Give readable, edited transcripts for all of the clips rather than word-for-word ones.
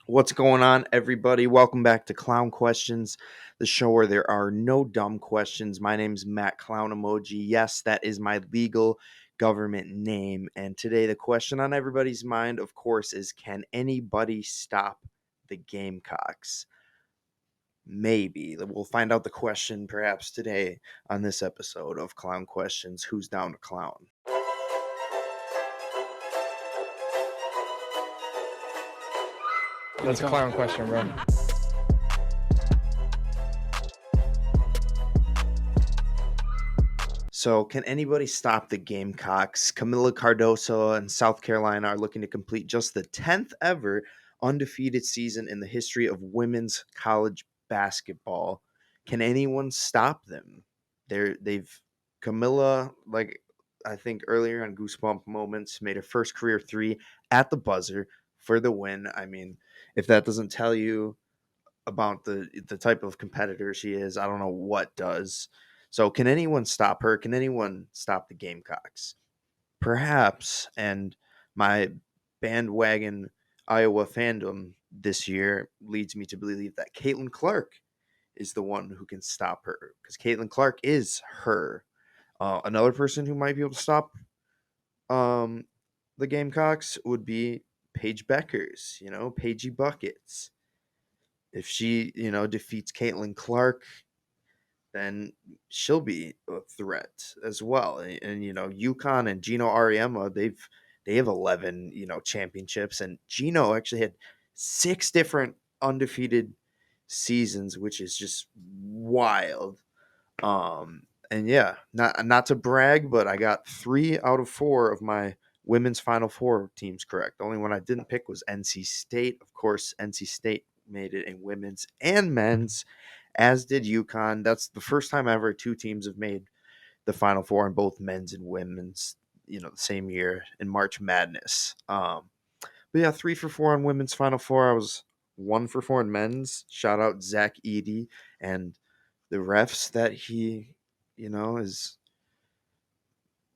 What's going on, everybody? Welcome back to Clown Questions, the show where there are no dumb questions. My name's Matt Clown Emoji. Yes, that is my legal government name. And today, the question on everybody's mind, of course, is can anybody stop the Gamecocks? Maybe. We'll find out the question perhaps today on this episode of Clown Questions. Who's down to clown? That's a clown question, bro. So, can anybody stop the Gamecocks? Camila Cardoso and South Carolina are looking to complete just the 10th ever undefeated season in the history of women's college basketball. Can anyone stop them? They've Camilla, like I think earlier on Goosebump Moments, made her first career three at the buzzer for the win. I mean, if that doesn't tell you about the type of competitor she is, I don't know what does. So can anyone stop her? Can anyone stop the Gamecocks? Perhaps. And my bandwagon Iowa fandom this year leads me to believe that Caitlin Clark is the one who can stop her because Caitlin Clark is her. Another person who might be able to stop um, the Gamecocks would be Paige Beckers, Paigey Buckets. If she, defeats Caitlin Clark, then she'll be a threat as well. And UConn and Gino Ariema, they have 11, championships, and Gino actually had 6 different undefeated seasons, which is just wild. And yeah, not to brag, but I got 3 out of 4 of my women's Final Four teams correct. The only one I didn't pick was NC State. Of course, NC State made it in women's and men's, as did UConn. That's the first time ever 2 teams have made the Final Four in both men's and women's, the same year in March Madness. But yeah, 3 for 4 on women's Final Four. I was 1 for 4 in men's. Shout out Zach Edey and the refs that he, is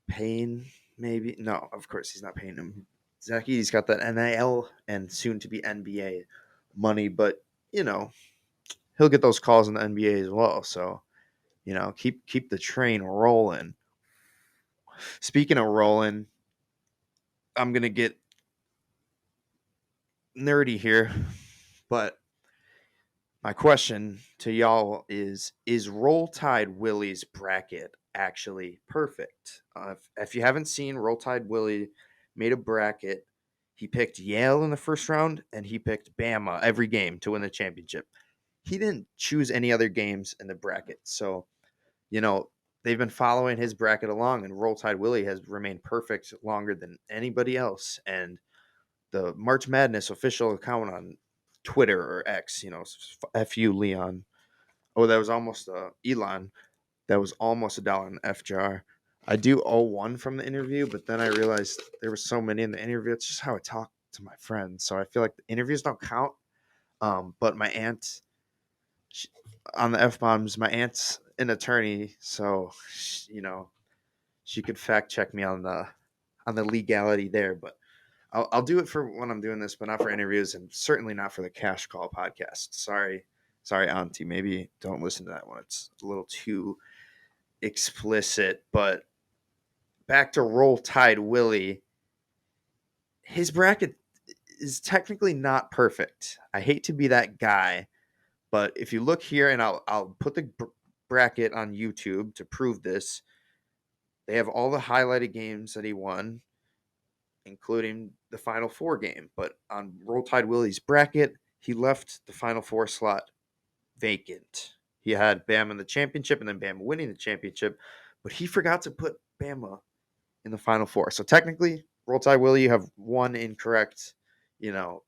paying. Maybe no, of course he's not paying him. Zach Edey's got that NIL and soon to be NBA money, but he'll get those calls in the NBA as well. So keep the train rolling. Speaking of rolling, I'm gonna get nerdy here, but my question to y'all is Roll Tide Willie's bracket actually perfect? If you haven't seen, Roll Tide Willie made a bracket. He picked Yale in the first round, and he picked Bama every game to win the championship. He didn't choose any other games in the bracket. So, they've been following his bracket along, and Roll Tide Willie has remained perfect longer than anybody else. And the March Madness official account on Twitter or X, FU Leon. Oh, that was almost Elon. That was almost a dollar in F jar. I do owe one from the interview, but then I realized there were so many in the interview. It's just how I talk to my friends. So I feel like the interviews don't count. But my aunt, on the F bombs, my aunt's an attorney, so she could fact check me on the legality there. But I'll do it for when I'm doing this, but not for interviews, and certainly not for the Cash Call podcast. Sorry, Auntie. Maybe don't listen to that one. It's a little too explicit. But back to Roll Tide Willie. His bracket is technically not perfect. I hate to be that guy, but if you look here, and I'll put the bracket on YouTube to prove this. They have all the highlighted games that he won, including the Final Four game. But on Roll Tide Willie's bracket, he left the Final Four slot vacant. He had Bama in the championship and then Bama winning the championship, but he forgot to put Bama in the Final Four. So technically, Roll Tide Willie, you have one incorrect,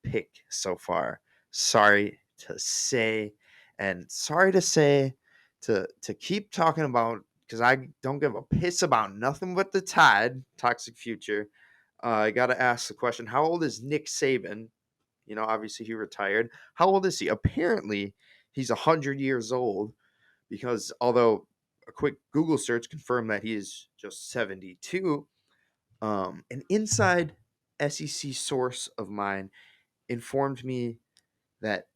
pick so far. Sorry to say, and sorry to say to keep talking about, because I don't give a piss about nothing but the Tide, toxic future. I got to ask the question, how old is Nick Saban? Obviously he retired. How old is he? Apparently, he's 100 years old because although a quick Google search confirmed that he is just 72, an inside SEC source of mine informed me that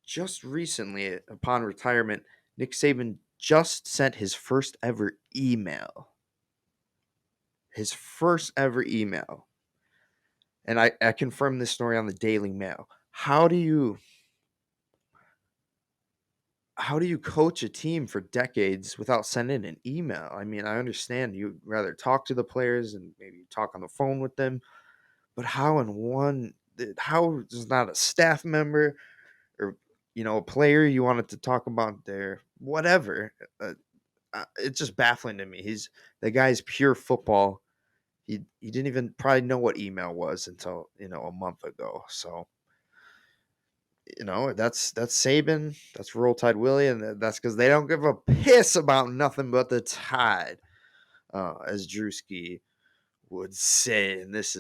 just recently, upon retirement, Nick Saban just sent his first ever email. His first ever email. And I confirmed this story on the Daily Mail. How do you coach a team for decades without sending an email? I mean, I understand you'd rather talk to the players and maybe talk on the phone with them, but how is not a staff member or a player you wanted to talk about their whatever? It's just baffling to me. The guy's pure football. He didn't even probably know what email was until a month ago. So that's Saban, that's Roll Tide Willie, and that's because they don't give a piss about nothing but the Tide, as Drewski would say. And that's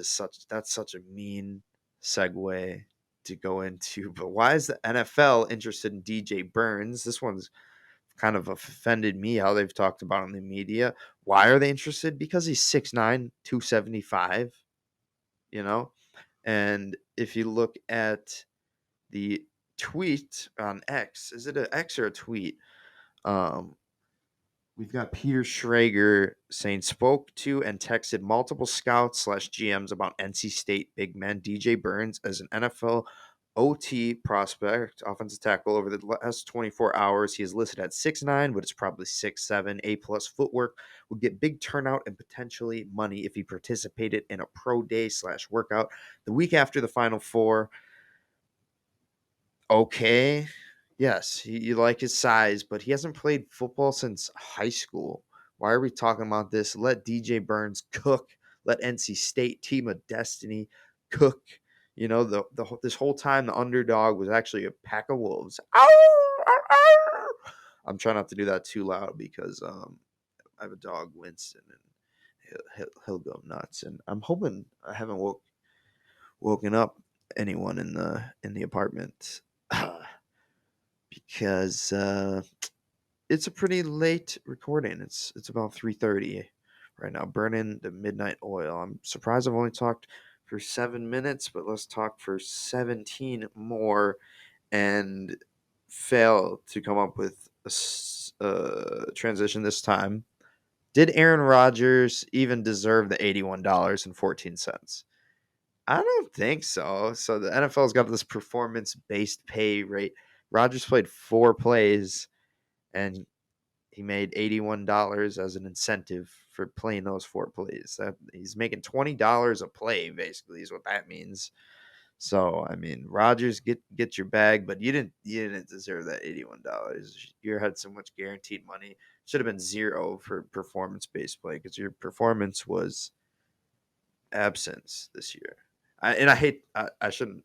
such a mean segue to go into. But why is the NFL interested in DJ Burns? This one's kind of offended me how they've talked about him in the media. Why are they interested? Because he's 6'9", 275, And if you look at the tweet on X, is it an X or a tweet? Um, we've got Peter Schrager saying spoke to and texted multiple scouts slash GMs about NC State big man DJ Burns as an NFL OT prospect, offensive tackle. Over the last 24 hours, he is listed at 6'9", but it's probably 6'7". A+ footwork, would get big turnout and potentially money if he participated in a pro day slash workout the week after the Final Four. Okay. Yes, you like his size, but he hasn't played football since high school. Why are we talking about this? Let DJ Burns cook. Let NC State, team of destiny, cook. This whole time the underdog was actually a pack of wolves. Ow! Ow! Ow! I'm trying not to do that too loud because I have a dog, Winston, and he'll go nuts. And I'm hoping I haven't woken up anyone in the apartment. Because it's a pretty late recording. It's about 3:30 right now, burning the midnight oil. I'm surprised I've only talked for 7 minutes, but let's talk for 17 more and fail to come up with a transition this time. Did Aaron Rodgers even deserve the $81.14? I don't think so. So the NFL's got this performance-based pay rate. Rodgers played 4 plays, and he made $81 as an incentive for playing those 4 plays. He's making $20 a play, basically, is what that means. So I mean, Rodgers, get your bag, but you didn't deserve that $81. You had so much guaranteed money. Should have been 0 for performance-based play because your performance was absence this year. I shouldn't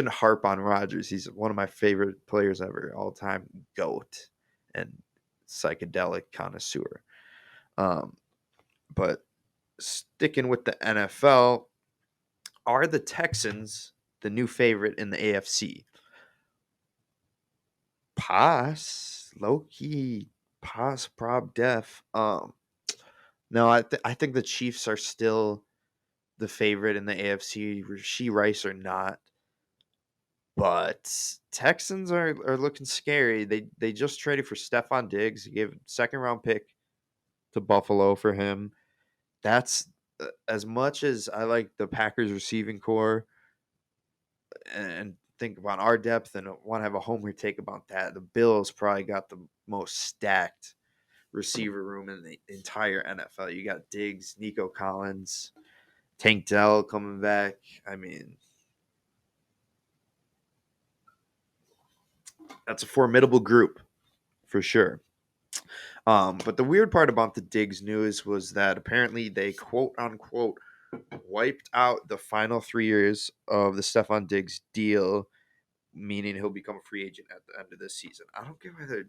harp on Rodgers. He's one of my favorite players ever, all time GOAT and psychedelic connoisseur. But sticking with the NFL, are the Texans the new favorite in the AFC? Low key, prob def. No, I think the Chiefs are still the favorite in the AFC. Rasheed Rice or not. But Texans are looking scary. They just traded for Stephon Diggs. He gave a second round pick to Buffalo for him. That's as much as I like the Packers receiving core and think about our depth and want to have a homer take about that. The Bills probably got the most stacked receiver room in the entire NFL. You got Diggs, Nico Collins, Tank Dell coming back. I mean, that's a formidable group for sure. But the weird part about the Diggs news was that apparently they quote unquote wiped out the final 3 years of the Stephon Diggs deal, meaning he'll become a free agent at the end of this season. I don't get why they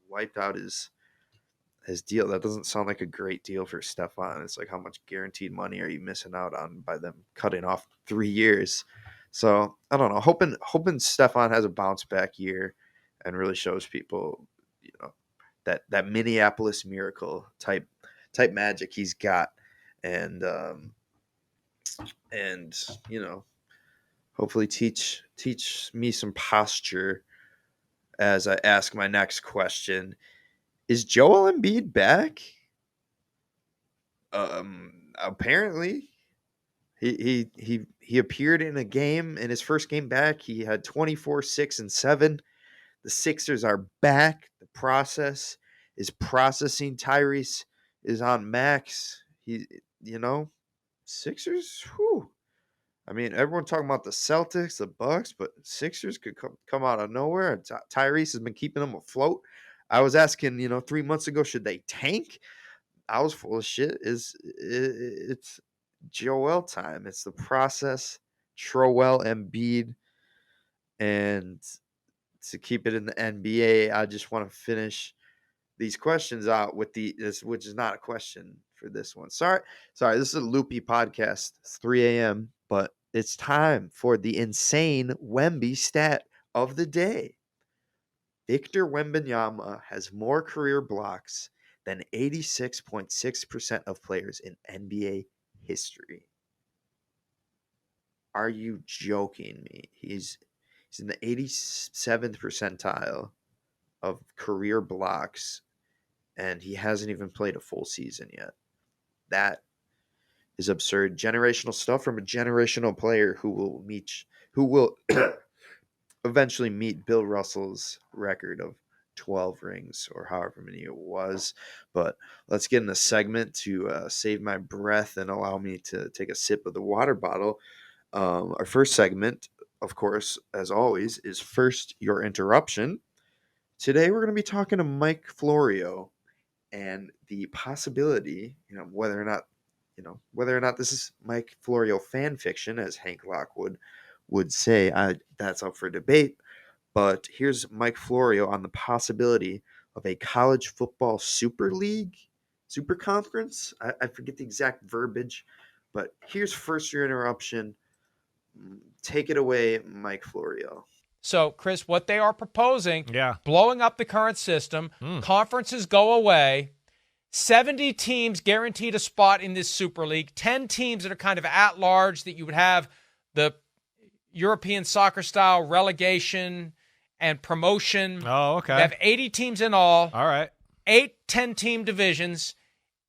wiped out his deal. That doesn't sound like a great deal for Stephon. It's like, how much guaranteed money are you missing out on by them cutting off 3 years? So I don't know. Hoping Stephon has a bounce back year and really shows people, that Minneapolis Miracle type magic he's got, and and you know hopefully teach me some posture as I ask my next question. Is Joel Embiid back? Apparently. He appeared in a game in his first game back. He had 24, 6, and 7. The Sixers are back. The process is processing. Tyrese is on max. He, you know, Sixers. Whew. I mean, everyone talking about the Celtics, the Bucks, but Sixers could come out of nowhere. Tyrese has been keeping them afloat. I was asking, 3 months ago, should they tank? I was full of shit. It's Joel time. It's the process. Joel Embiid, and to keep it in the NBA, I just want to finish these questions out with this, which is not a question for this one. Sorry, this is a loopy podcast. It's 3 a.m., but it's time for the insane Wemby stat of the day. Victor Wembanyama has more career blocks than 86.6% of players in NBA history. Are you joking me? He's in the 87th percentile of career blocks, and he hasn't even played a full season yet. That is absurd. Generational stuff from a generational player who will eventually meet Bill Russell's record of 12 rings or however many it was. But let's get in a segment to save my breath and allow me to take a sip of the water bottle. Our first segment, of course, as always, is first your interruption. Today we're going to be talking to Mike Florio and the possibility, whether or not this is Mike Florio fan fiction, as Hank Lockwood would say. That's up for debate. But here's Mike Florio on the possibility of a college football super league, super conference. I forget the exact verbiage, but here's first your interruption. Take it away, Mike Florio. So, Chris, what they are proposing, Yeah. blowing up the current system, conferences go away, 70 teams guaranteed a spot in this Super League, 10 teams that are kind of at large that you would have the European soccer style relegation and promotion. Oh, okay. You have 80 teams in all. All right. 8 10-team divisions.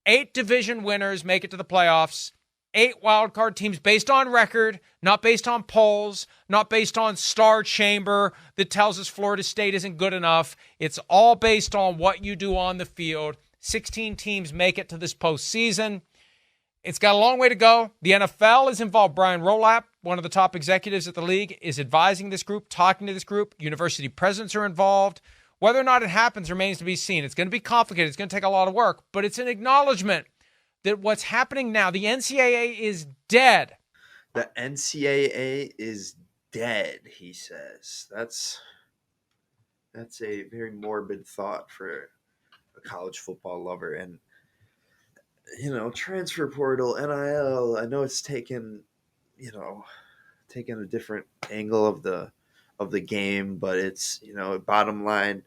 8 division winners make it to the playoffs. 8 wildcard teams based on record, not based on polls, not based on Star Chamber that tells us Florida State isn't good enough. It's all based on what you do on the field. 16 teams make it to this postseason. It's got a long way to go. The NFL is involved. Brian Rolapp, one of the top executives at the league, is advising this group, talking to this group. University presidents are involved. Whether or not it happens remains to be seen. It's going to be complicated. It's going to take a lot of work, but it's an acknowledgement that what's happening now, the NCAA is dead. The NCAA is dead, he says. That's a very morbid thought for a college football lover. And transfer portal, NIL, I know it's taken a different angle of the game, but it's, bottom line,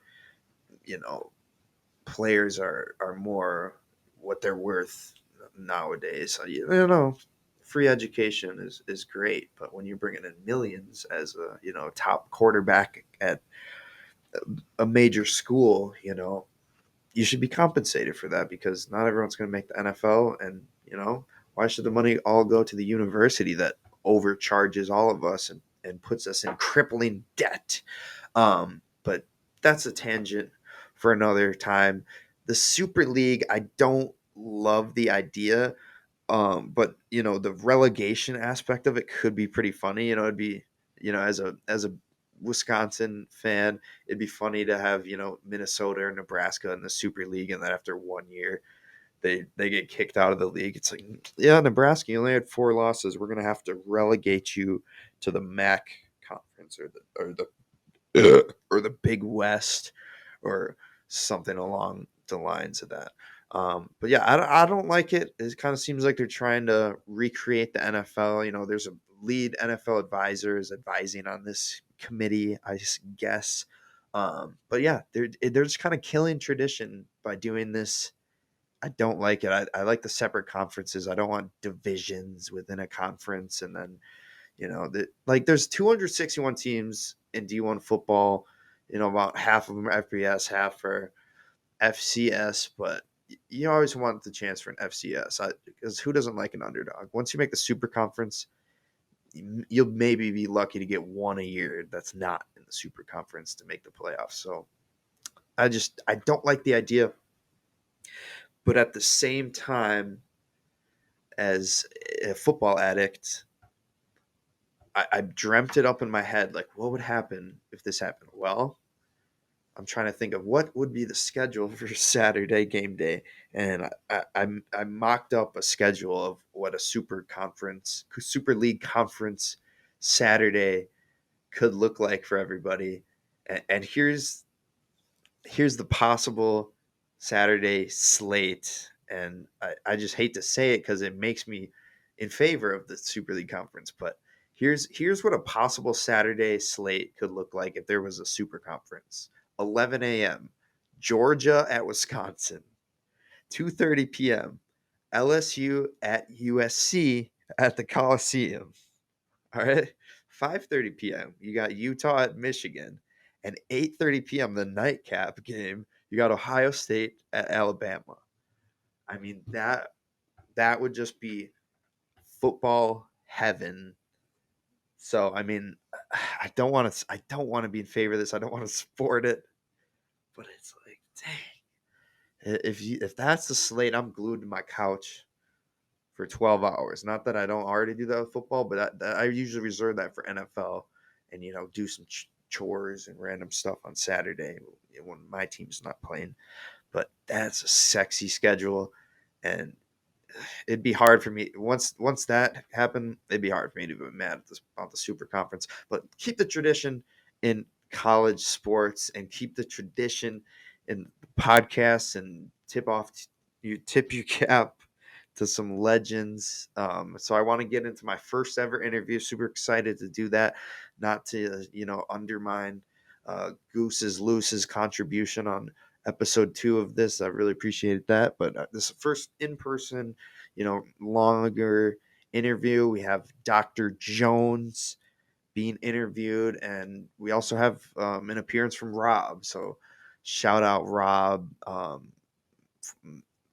players are more what they're worth nowadays. So, free education is great, but when you're bringing in millions as a, top quarterback at a major school, you should be compensated for that, because not everyone's going to make the NFL. And, why should the money all go to the university that overcharges all of us and puts us in crippling debt? But that's a tangent for another time. The Super League, I don't love the idea. But the relegation aspect of it could be pretty funny. It'd be, as a Wisconsin fan, it'd be funny to have, Minnesota or Nebraska in the Super League, and then after 1 year they get kicked out of the league. It's like, yeah, Nebraska, you only had 4 losses. We're gonna have to relegate you to the MAC conference or the Big West or something along the lines of that. But yeah, I don't like it. It kind of seems like they're trying to recreate the NFL. There's a lead NFL advisor is advising on this committee, I guess. But yeah, they're just kind of killing tradition by doing this. I don't like it. I like the separate conferences. I don't want divisions within a conference, and then There's 261 teams in D1 football. About half of them are FBS, half are FCS, but you always want the chance for an FCS because who doesn't like an underdog? Once you make the super conference, you'll maybe be lucky to get one a year that's not in the super conference to make the playoffs. So I don't like the idea, but at the same time, as a football addict, I dreamt it up in my head, like what would happen if this happened. Well, I'm trying to think of what would be the schedule for Saturday game day, and I mocked up a schedule of what a super league conference Saturday could look like for everybody, and here's the possible Saturday slate, and I just hate to say it because it makes me in favor of the Super League conference, but here's what a possible Saturday slate could look like if there was a super conference. 11 a.m. Georgia at Wisconsin. 2:30 p.m. LSU at USC at the Coliseum. All right. 5:30 p.m. You got Utah at Michigan. And 8:30 p.m. the nightcap game, you got Ohio State at Alabama. I mean, that would just be football heaven. So, I mean, I don't want to be in favor of this. I don't want to support it. But it's like, dang. If that's the slate, I'm glued to my couch for 12 hours. Not that I don't already do that with football, but I usually reserve that for NFL and, do some chores and random stuff on Saturday when my team's not playing. But that's a sexy schedule, and it'd be hard for me once that happened. It'd be hard for me to be mad at about the Super Conference. But keep the tradition in college sports, and keep the tradition in podcasts, and tip your cap to some legends. So I want to get into my first ever interview. Super excited to do that. Not to undermine Loose's contribution on episode 2 of this. I really appreciated that. But this first in person, longer interview. We have Dr. Jones being interviewed, and we also have an appearance from Rob. So shout out Rob.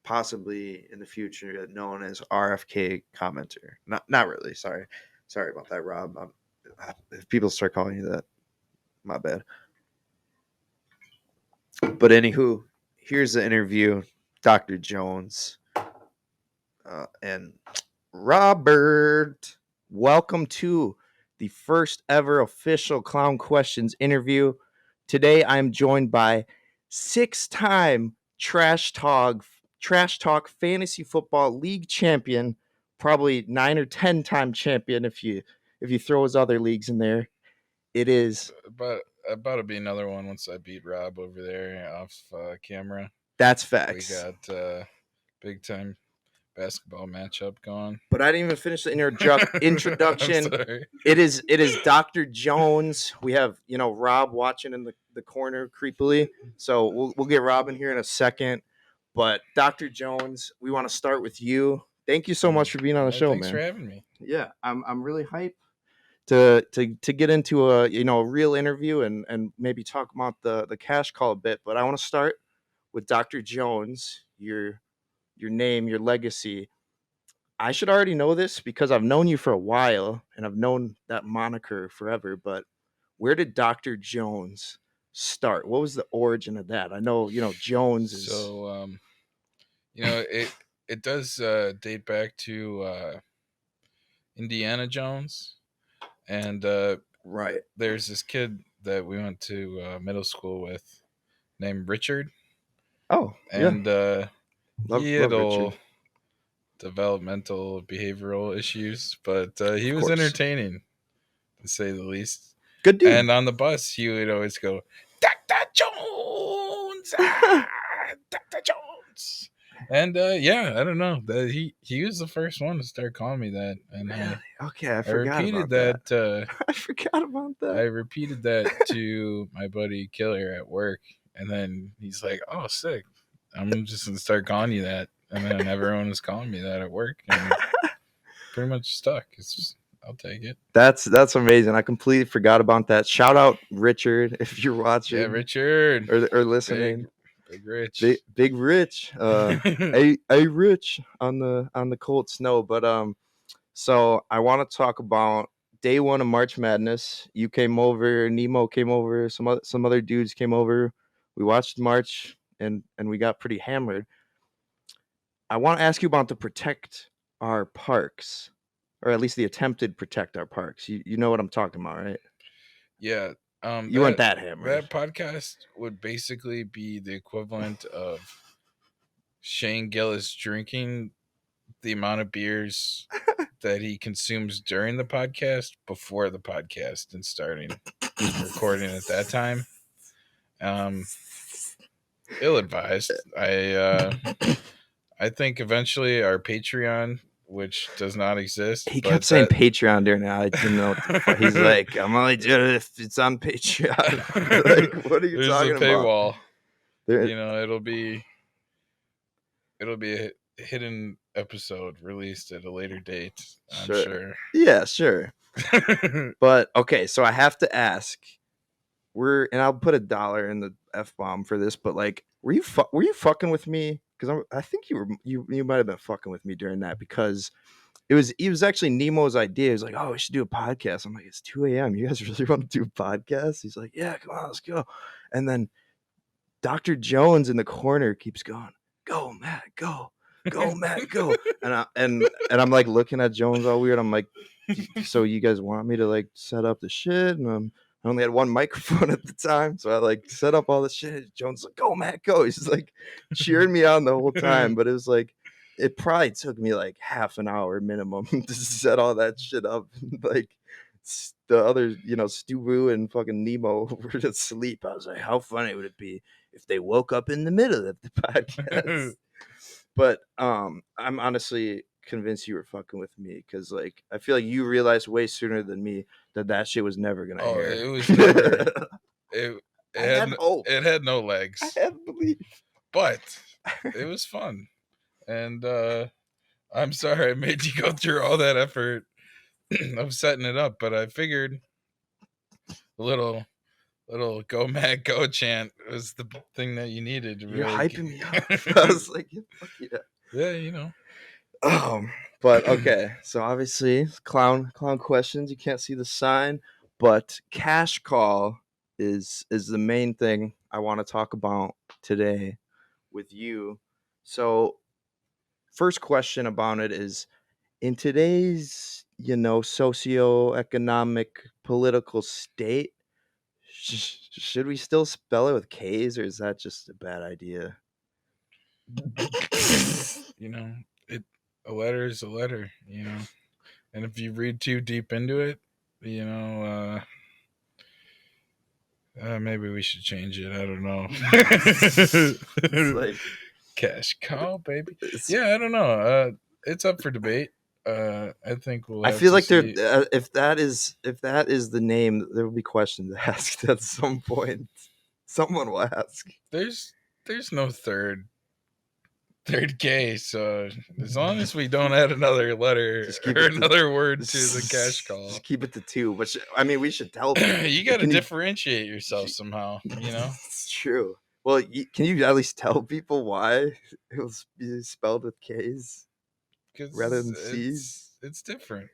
Possibly in the future known as RFK commenter. Not really. Sorry about that, Rob. If people start calling you that, my bad. But anywho, here's the interview. Dr. Jones and Robert. Welcome to the first ever official Clown Questions interview. Today I'm joined by 6-time Trash Talk Fantasy Football League champion, probably 9 or 10-time champion if you throw his other leagues in there. It is about to be another one once I beat Rob over there off camera. That's facts. We got big time basketball matchup going. But I didn't even finish the introduction. It is Dr. Jones. We have Rob watching in the corner creepily. So we'll get Rob in here in a second. But Dr. Jones, we want to start with you. Thank you so much for being on the show, thanks man. Thanks for having me. Yeah, I'm really hyped to get into a real interview and maybe talk about the cash call a bit. But I want to start with Dr. Jones, your name, your legacy. I should already know this because I've known you for a while and I've known that moniker forever, but where did Dr. Jones start? What was the origin of that? I know, Jones is... So, it does date back to Indiana Jones. And right. There's this kid that we went to middle school with named Richard. Oh, and he had all Richard. Developmental behavioral issues, but he was entertaining, to say the least. Good dude. And on the bus, he would always go, Dr. Jones! Dr. Jones! And I don't know. He was the first one to start calling me that. And really? Okay, I repeated that. I forgot about that. I repeated that to my buddy Killer at work, and then he's like, "Oh, sick! I'm just gonna start calling you that." And then everyone was calling me that at work, and pretty much stuck. I'll take it. That's amazing. I completely forgot about that. Shout out Richard if you're watching. Yeah, Richard. Or listening. Big Rich. Big Rich. A Rich on the cold snow. But so I want to talk about day one of March Madness. You came over, Nemo came over, some other dudes came over. We watched March and we got pretty hammered. I want to ask you about to protect our parks, or at least the attempted protect our parks. You know what I'm talking about, right? Yeah. You weren't that hammered. That podcast would basically be the equivalent of Shane Gillis drinking the amount of beers that he consumes during the podcast before the podcast and starting recording at that time. Ill-advised. I think eventually our Patreon, which does not exist. He kept saying Patreon during that. I didn't know what the fuck. He's like, I'm only doing it if it's on Patreon. Like, what are you talking about? There's a paywall. You know, it'll be a hidden episode released at a later date, I'm sure. Yeah, sure. But okay, so I have to ask. And I'll put $1 in the F-bomb for this, but like, were you fucking with me? Because I think you might have been fucking with me during that, because it was actually Nemo's idea. He was like, oh, we should do a podcast. I'm like, it's 2 a.m. You guys really want to do a podcast? He's like, yeah, come on, let's go. And then Dr. Jones in the corner keeps going, go, Matt, go, Matt, go. And I'm like looking at Jones all weird. I'm like, so you guys want me to like set up the shit? And I only had one microphone at the time, so I like set up all the shit. Jones like, go, Matt, go. He's like cheering me on the whole time, but it was like, it probably took me like half an hour minimum to set all that shit up. Like the other, Stu and fucking Nemo were asleep. I was like, how funny would it be if they woke up in the middle of the podcast? But I'm honestly convinced you were fucking with me, because like I feel like you realized way sooner than me that shit was never gonna air. It was never. It had no legs. I had belief, but it was fun, and I'm sorry I made you go through all that effort of setting it up, but I figured a little "Go Matt Go" chant was the thing that you needed. You're hyping me up. I was like, fuck yeah. Yeah, you know. But okay, so obviously clown questions. You can't see the sign, but cash call is the main thing I want to talk about today with you. So first question about it is, in today's socioeconomic political state, should we still spell it with K's, or is that just a bad idea? A letter is a letter, and if you read too deep into it, maybe we should change it. I don't know. It's like cash call, baby. Yeah, I don't know. It's up for debate. I think we'll. I feel like there. If that is the name, there will be questions asked at some point. Someone will ask. There's no third K, so as long as we don't add another letter or another word to the cash call, just keep it to 2. But we should tell people. You got to differentiate yourself somehow. It's true. Well, can you at least tell people why it was spelled with K's rather than C's? It's different.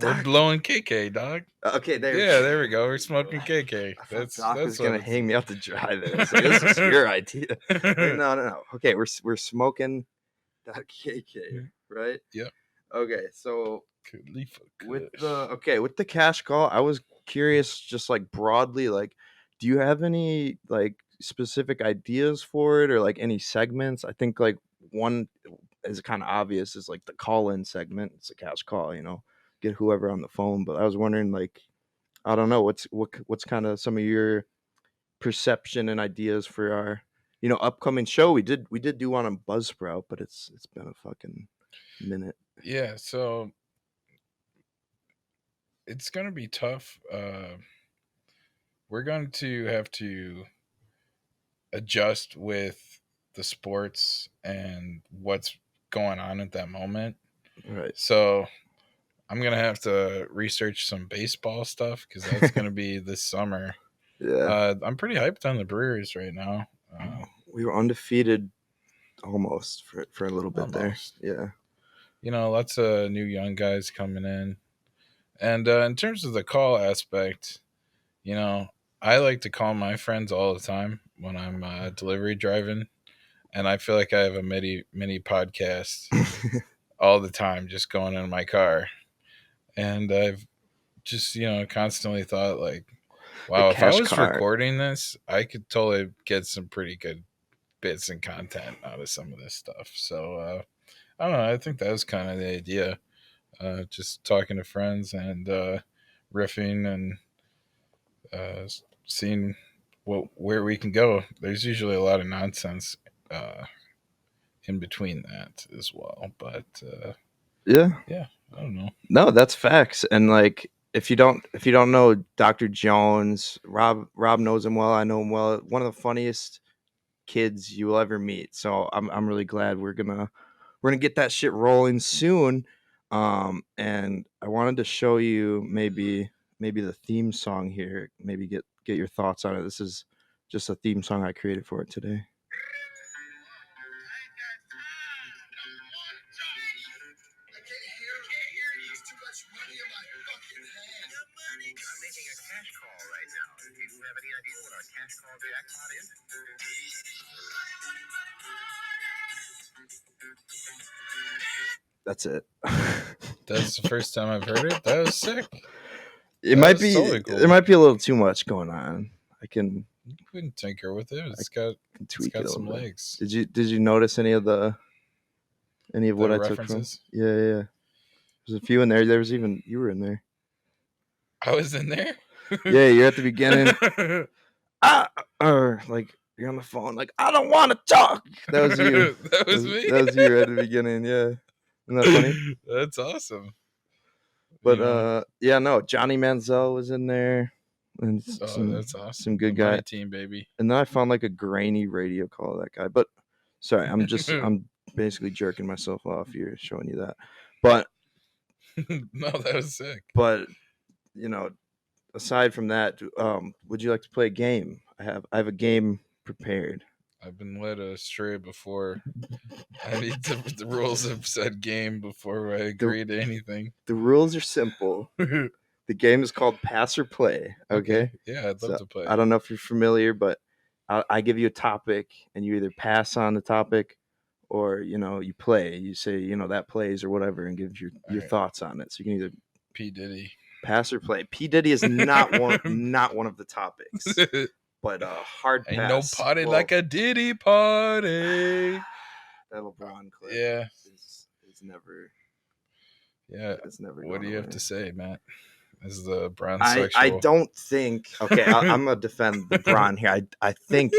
We're blowing KK, dog. Okay, there we go. We're smoking KK. Doc was gonna hang me out to dry there. So this is your idea. No. Okay, we're smoking that KK, right? Yep. Okay, so with the cash call, I was curious, just like broadly, like, do you have any like specific ideas for it, or like any segments? I think like one is kind of obvious, is like the call-in segment. It's a cash call, get whoever on the phone. But I was wondering, like, I don't know, what's kind of some of your perception and ideas for our upcoming show. We did do one on Buzzsprout, but it's been a fucking minute. Yeah, so it's gonna be tough. We're going to have to adjust with the sports and what's going on at that moment. Right. So I'm gonna have to research some baseball stuff because that's gonna be this summer. Yeah. I'm pretty hyped on the Brewers right now. We were undefeated almost for a little bit Almost. there. Yeah. Lots of new young guys coming in. And in terms of the call aspect, I like to call my friends all the time when I'm delivery driving, and I feel like I have a mini podcast all the time, just going in my car. And I've just constantly thought like, wow, if I cash was car. recording this, I could totally get some pretty good bits and content out of some of this stuff. So I don't know. I think that was kind of the idea. Just talking to friends and riffing and seeing where we can go. There's usually a lot of nonsense in between that as well. But Yeah. I don't know. No, that's facts. And like if you don't know Dr. Jones, Rob knows him well. I know him well. One of the funniest kids you will ever meet. So I'm really glad we're gonna get that shit rolling soon. And I wanted to show you maybe the theme song here. Maybe get your thoughts on it. This is just a theme song I created for it today. I'm making a cash call right now. Do you have any idea what our cash call jackpot is? That's it. That's the first time I've heard it. That was sick. It That might was be totally cool. there might be a little too much going on. I can We can tinker with it. It's got tweak it a some little bit. legs. Did you notice any of what I references? took from? Yeah. There's a few in there. There was even you were in there. I was in there. Yeah, you're at the beginning. Or like you're on the phone, like I don't want to talk. That was you. That was me. That was you at the beginning. Yeah, isn't that funny? That's awesome. But yeah, no, Johnny Manziel was in there, and that's awesome. Some good My guy team, baby. And then I found like a grainy radio call of that guy. But sorry, I'm basically jerking myself off here showing you that. But no, that was sick. But aside from that, would you like to play a game? I have a game prepared. I've been led astray before. I need the rules of said game before I agree to anything. The rules are simple. The game is called Pass or Play. Okay? Yeah, I'd love to play. I don't know if you're familiar, but I give you a topic, and you either pass on the topic, or you play. You say that plays or whatever, and give your thoughts on it. So you can either P Diddy pass or play. P Diddy is not one of the topics, but hard pass. Ain't no party like a Diddy party. That LeBron clip. Yeah, is never. Yeah, it's never. What do you have to say, Matt? Is the Bron sexual? I don't think. Okay, I'm gonna defend the Bron here. I think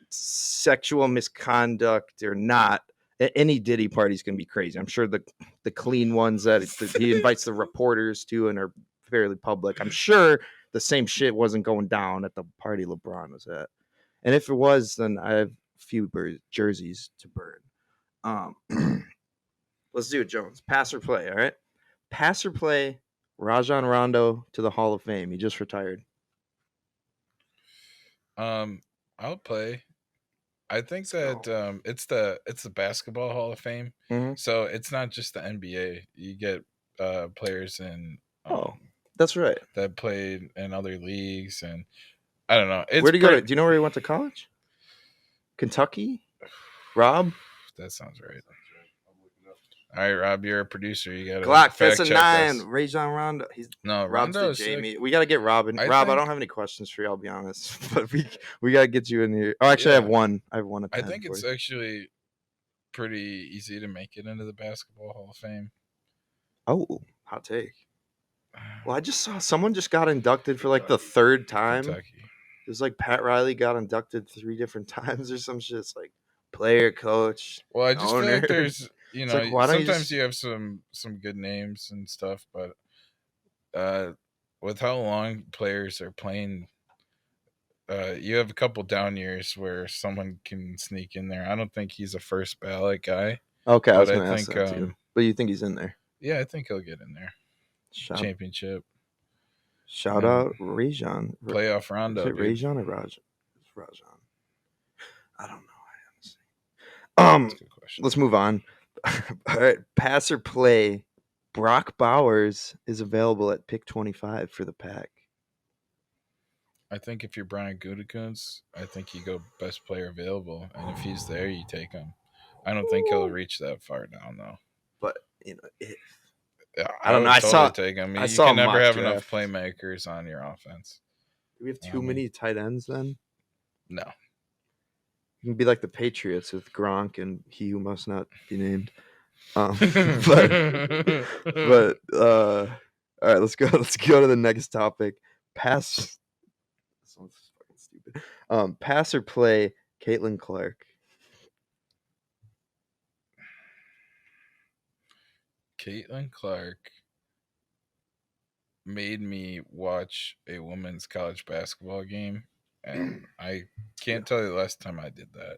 sexual misconduct or not, any Diddy party is gonna be crazy. I'm sure the clean ones that he invites the reporters to and are fairly public. I'm sure the same shit wasn't going down at the party LeBron was at. And if it was, then I have a few jerseys to burn. Let's do it, Jones. Pass or play, all right? Pass or play Rajon Rondo to the Hall of Fame. He just retired. I'll play. I think that it's the Basketball Hall of Fame. Mm-hmm. So it's not just the NBA. You get players in that's right. that played in other leagues, and I don't know. Where did he go? Do you know where he went to college? Kentucky? Rob? That sounds right. All right, Rob, you're a producer. You got to Glock. That's a 9. Rajon Rondo. Rondo. Jamie. We got to get Robin. I don't have any questions for you. I'll be honest, but we got to get you in here. Oh, actually, I have one. I have one. I think it's actually pretty easy to make it into the Basketball Hall of Fame. Oh, hot take. Well, I just saw someone just got inducted for like the third time. Kentucky. It was like Pat Riley got inducted 3 different times or some shit. It's like player, coach. Well, I just feel like there's. Like, sometimes you have some good names and stuff, but with how long players are playing, you have a couple down years where someone can sneak in there. I don't think he's a first ballot guy. Okay, I was going to ask that too. But you think he's in there? Yeah, I think he'll get in there. Shout Championship. out Rajon. Playoff Is rondo, it dude. Rajon or Rajon? It's Rajon. I don't know. That's a good question. Let's move on. All right, pass or play. Brock Bowers is available at pick 25 for the Pack. I think if you're Brian Gutekunst, I think you go best player available, and if he's there, you take him. I don't think he'll reach that far down though. But you know, Yeah, I don't know. would I totally saw- take him. I You saw can a never mock have enough draft. playmakers on your offense. do we have too I mean- many tight ends then? No. You can be like the Patriots with Gronk and he who must not be named. But all right, let's go. Let's go to the next topic. Pass. This one's fucking stupid. Pass or play. Caitlin Clark. Caitlin Clark made me watch a women's college basketball game, and I can't tell you the last time I did that,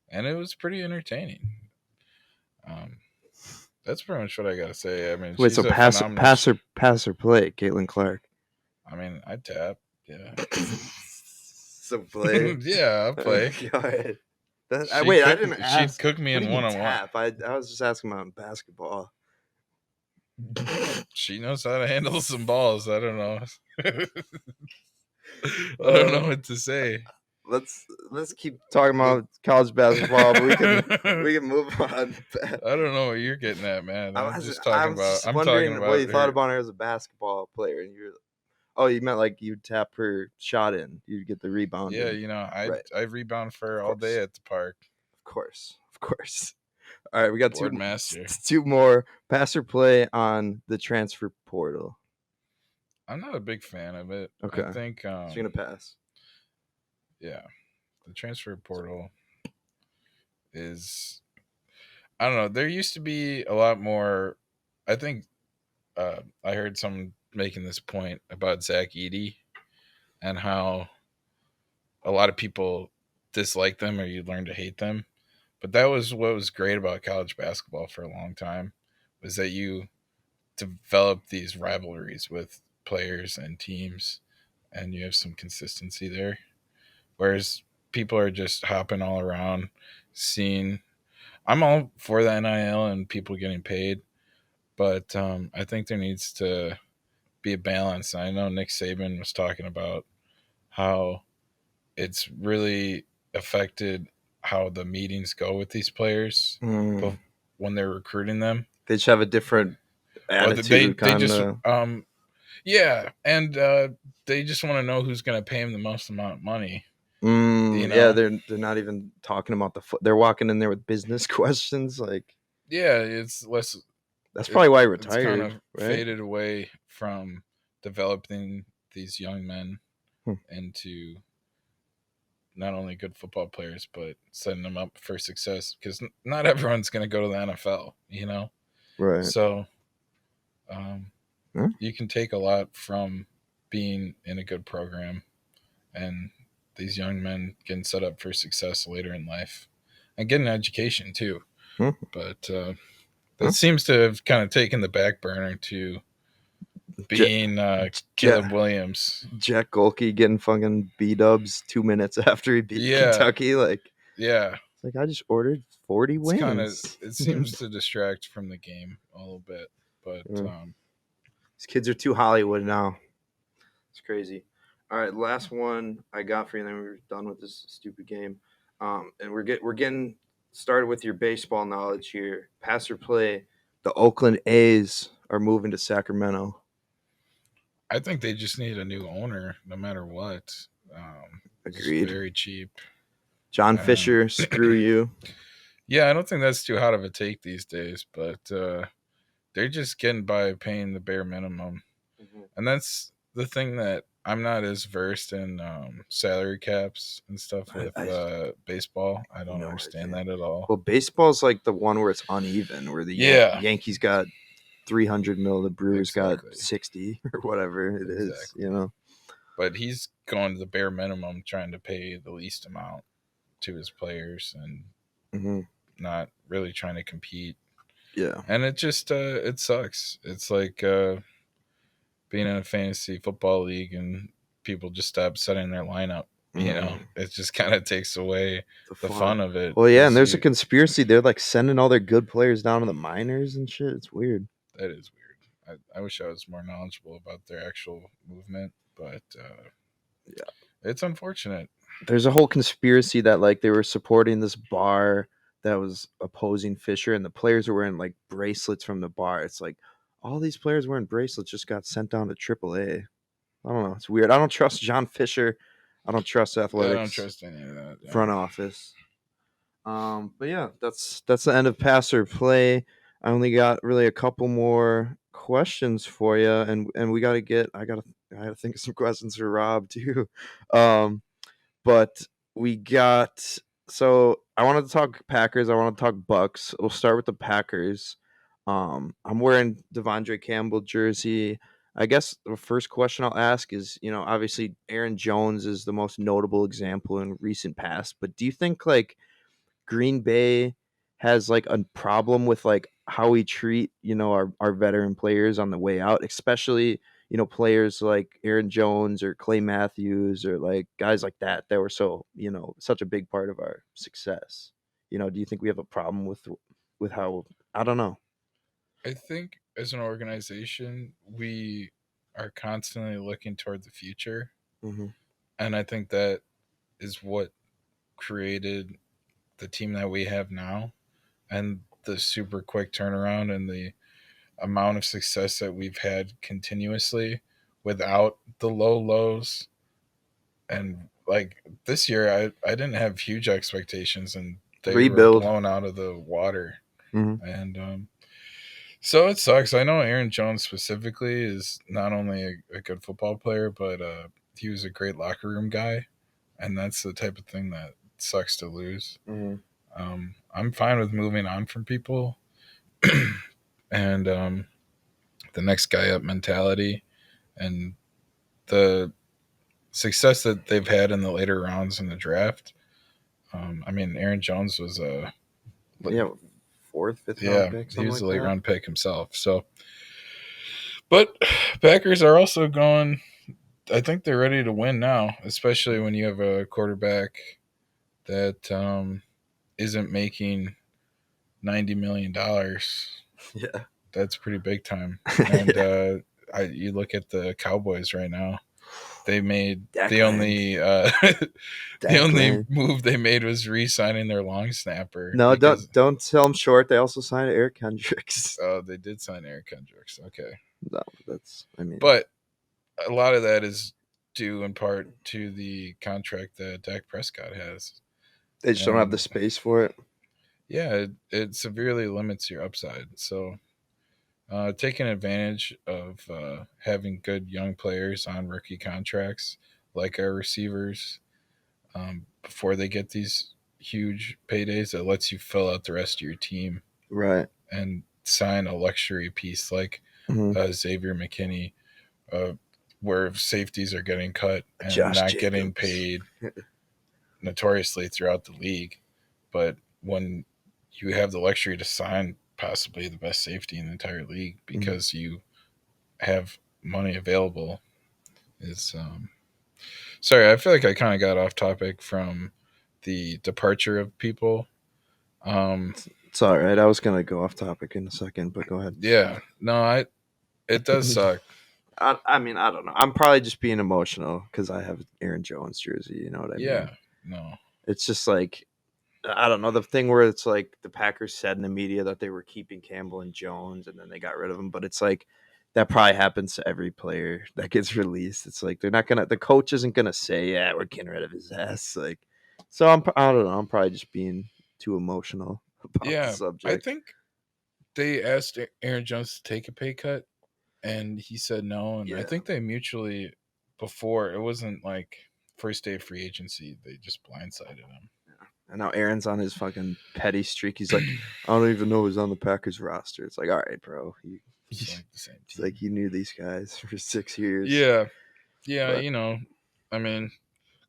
and it was pretty entertaining. That's pretty much what I gotta say. I mean, Wait, she's so a pass phenomenal or play. Caitlin Clark. I mean, I tap. Yeah. So play. Yeah, I'll play. Go ahead. She'd Wait, I cook- didn't she'd ask. cook me What in do you mean one-on-one. tap? I was just asking about basketball. She knows how to handle some balls. I don't know. I don't know what to say. Let's keep talking about college basketball, but we can move on. I don't know what you're getting at, man. I'm just I talking was about. just I'm wondering talking about what you thought her- about her as a basketball player, and you meant like you'd tap her shot in, you'd get the rebound. Yeah, in. you know, I Right. I rebound for her Of all day course. at the park. Of course. All right, we got Board master. two more. Pass or play on the transfer portal. I'm not a big fan of it. Okay. I think. So you're gonna pass. Yeah, the transfer portal is. I don't know. There used to be a lot more. I think I heard someone making this point about Zach Edey and how a lot of people dislike them or you learn to hate them. But that was what was great about college basketball for a long time, was that you develop these rivalries with players and teams and you have some consistency there. Whereas people are just hopping all around, seeing. I'm all for the NIL and people getting paid, but I think there needs to be a balance. I know Nick Saban was talking about how it's really affected how the meetings go with these players when they're recruiting them. They just have a different attitude. They just yeah, and they just want to know who's going to pay them the most amount of money. You know? Yeah, they're not even talking about they're walking in there with business questions. Like, Yeah, it's less. that's probably why he It's retired. kind of right? faded away from developing these young men into not only good football players, but setting them up for success. Because not everyone's going to go to the NFL, you know? Right. So you can take a lot from being in a good program and these young men getting set up for success later in life and getting an education too. But that seems to have kind of taken the back burner to being Caleb Williams. Jack Golke getting fucking B-dubs 2 minutes after he beat Kentucky. Like, yeah. It's like, I just ordered 40 wins. It seems to distract from the game a little bit. But these kids are too Hollywood now. It's crazy. All right, last one I got for you, and then we're done with this stupid game. And we're getting started with your baseball knowledge here. Pass or play, the Oakland A's are moving to Sacramento. I think they just need a new owner, no matter what. Agreed. It's very cheap. John Fisher, screw you. Yeah, I don't think that's too hot of a take these days, but they're just getting by paying the bare minimum. And that's the thing that I'm not as versed in salary caps and stuff with baseball. I don't understand that at all. Well, baseball's like the one where it's uneven, where the Yankees got 300 mil, the Brewers got 60 or whatever it is, you know. But he's going to the bare minimum, trying to pay the least amount to his players and not really trying to compete. Yeah. And it just it sucks. It's like being in a fantasy football league and people just stop setting their lineup. You know, it just kind of takes away the fun of it. Well, yeah, and 'cause there's a conspiracy. They're like sending all their good players down to the minors and shit. It's weird. that is weird. I wish I was more knowledgeable about their actual movement, but Yeah. it's unfortunate. There's a whole conspiracy that like they were supporting this bar that was opposing Fisher, and the players were wearing like bracelets from the bar. It's like all these players wearing bracelets just got sent down to AAA. I don't know. It's weird. I don't trust John Fisher. I don't trust athletics. I don't trust any of that. Yeah. Front office. But yeah, that's the end of pass or play. I only got really a couple more questions for you, and we gotta get. I gotta think of some questions for Rob too. But we got. So I wanted to talk Packers. I want to talk Bucks. We'll start with the Packers. I'm wearing Devondre Campbell jersey. I guess the first question I'll ask is, obviously Aaron Jones is the most notable example in recent past, but do you think like Green Bay has like a problem with like how we treat, our veteran players on the way out, especially, players like Aaron Jones or Clay Matthews or like guys like that were so, such a big part of our success. Do you think we have a problem with how, I don't know. I think as an organization, we are constantly looking toward the future. Mm-hmm. And I think that is what created the team that we have now and the super quick turnaround and the amount of success that we've had continuously without the low lows. And like this year, I didn't have huge expectations and they Rebuild. were blown out of the water. Mm-hmm. And so it sucks. I know Aaron Jones specifically is not only a good football player, but he was a great locker room guy. And that's the type of thing that sucks to lose. Mm-hmm. I'm fine with moving on from people and the next guy up mentality and the success that they've had in the later rounds in the draft. I mean, Aaron Jones was a fourth, fifth round pick. He was like a late that. round pick himself. So, but Packers are also going. I think they're ready to win now, especially when you have a quarterback that isn't making $90 million. Yeah. That's pretty big time. And you look at the Cowboys right now. They made the only move they made was re-signing their long snapper. No, don't sell them short. They also signed Eric Kendricks. Oh, they did sign Eric Kendricks. Okay. No, but a lot of that is due in part to the contract that Dak Prescott has. They just don't have the space for it. Yeah, it severely limits your upside. So taking advantage of having good young players on rookie contracts like our receivers before they get these huge paydays, that lets you fill out the rest of your team. Right. And sign a luxury piece like Xavier McKinney, where safeties are getting cut and Josh not Jacobs. Getting paid notoriously throughout the league. But when you have the luxury to sign possibly the best safety in the entire league because you have money available is sorry, I feel like I kind of got off topic from the departure of people. It's all right. I was gonna go off topic in a second, but go ahead. Yeah, no, it does suck. I mean, I don't know. I'm probably just being emotional because I have Aaron Jones jersey. You know what I mean? Yeah, no. It's just like, I don't know, the thing where it's like the Packers said in the media that they were keeping Campbell and Jones and then they got rid of him. But it's like that probably happens to every player that gets released. It's like the coach isn't gonna say, yeah, we're getting rid of his ass. Like, so I don't know. I'm probably just being too emotional about the subject. I think they asked Aaron Jones to take a pay cut and he said no. And I think they mutually, before, it wasn't like first day of free agency, they just blindsided him. And now Aaron's on his fucking petty streak. He's like, I don't even know who's on the Packers roster. It's like, all right, bro. It's like the same team. It's like you knew these guys for 6 years. Yeah. But, I mean,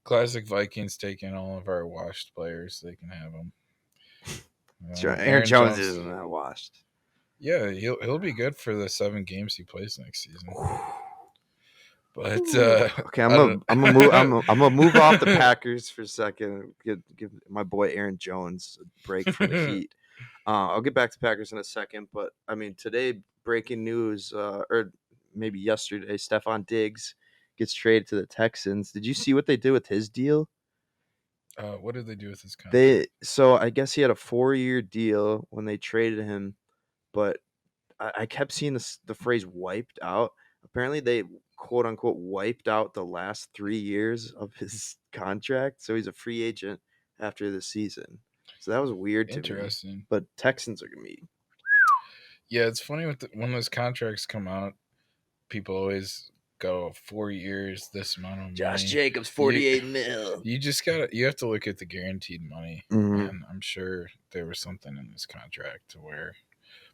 classic Vikings taking all of our washed players. They can have them. Aaron Jones isn't that washed. Yeah, he'll be good for the 7 games he plays next season. But Okay, I'm I gonna don't- I'm gonna move I'm gonna move off the Packers for a second. Give my boy Aaron Jones a break from the Heat. I'll get back to Packers in a second, but I mean today breaking news, or maybe yesterday, Stephon Diggs gets traded to the Texans. Did you see what they did with his deal? What did they do with his contract? So I guess he had a 4-year deal when they traded him, but I kept seeing the phrase "wiped out." Apparently, they quote unquote wiped out the last 3 years of his contract, so he's a free agent after the season. So that was weird to me. Interesting. But Texans are gonna be Yeah, it's funny when those contracts come out, people always go 4 years, this amount of money. Jacobs, 48 mil. You have to look at the guaranteed money, Mhm. and I'm sure there was something in this contract to where,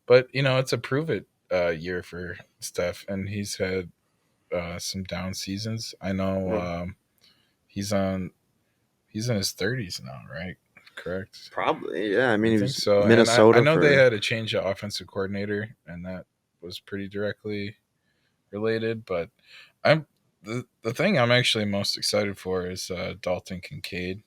but it's a prove it year for Steph, and he's had some down seasons. I know Yeah. he's in his 30s now, right? Correct. Probably, yeah. I mean, I he think was so. Minnesota. And I know they had to change the offensive coordinator, and that was pretty directly related. But the thing I'm actually most excited for is Dalton Kincaid.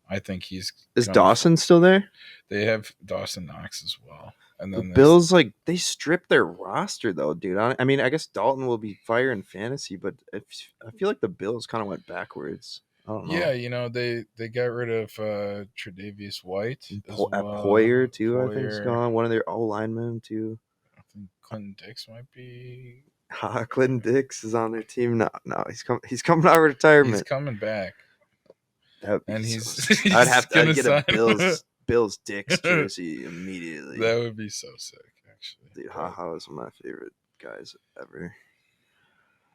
I think he's Is gonna- Dawson still there? They have Dawson Knox as well, and The then Bills, like, they stripped their roster though, dude. I mean, I guess Dalton will be fire in fantasy, but I feel like the Bills kind of went backwards. I don't know. Yeah, they got rid of Tre'Davious White as well. Poyer too, I think is Poyer. gone. One of their O linemen too. I think Clinton Dix might be. Clinton Dix is on their team. No, he's coming out of retirement. He's coming back, That'd be and I'd gonna get sign. a Bills Dix jersey immediately. That would be so sick, actually. Dude, Haha is one of my favorite guys ever.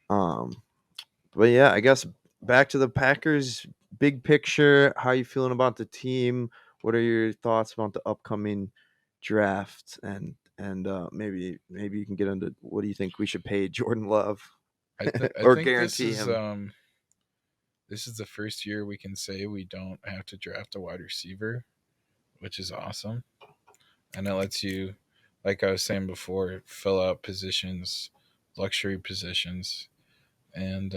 But yeah, I guess back to the Packers. Big picture, how you feeling about the team? What are your thoughts about the upcoming draft? And maybe you can get into what do you think we should pay Jordan Love I or think guarantee him? This is the first year we can say we don't have to draft a wide receiver, which is awesome, and it lets you, like I was saying before, fill out positions, luxury positions, and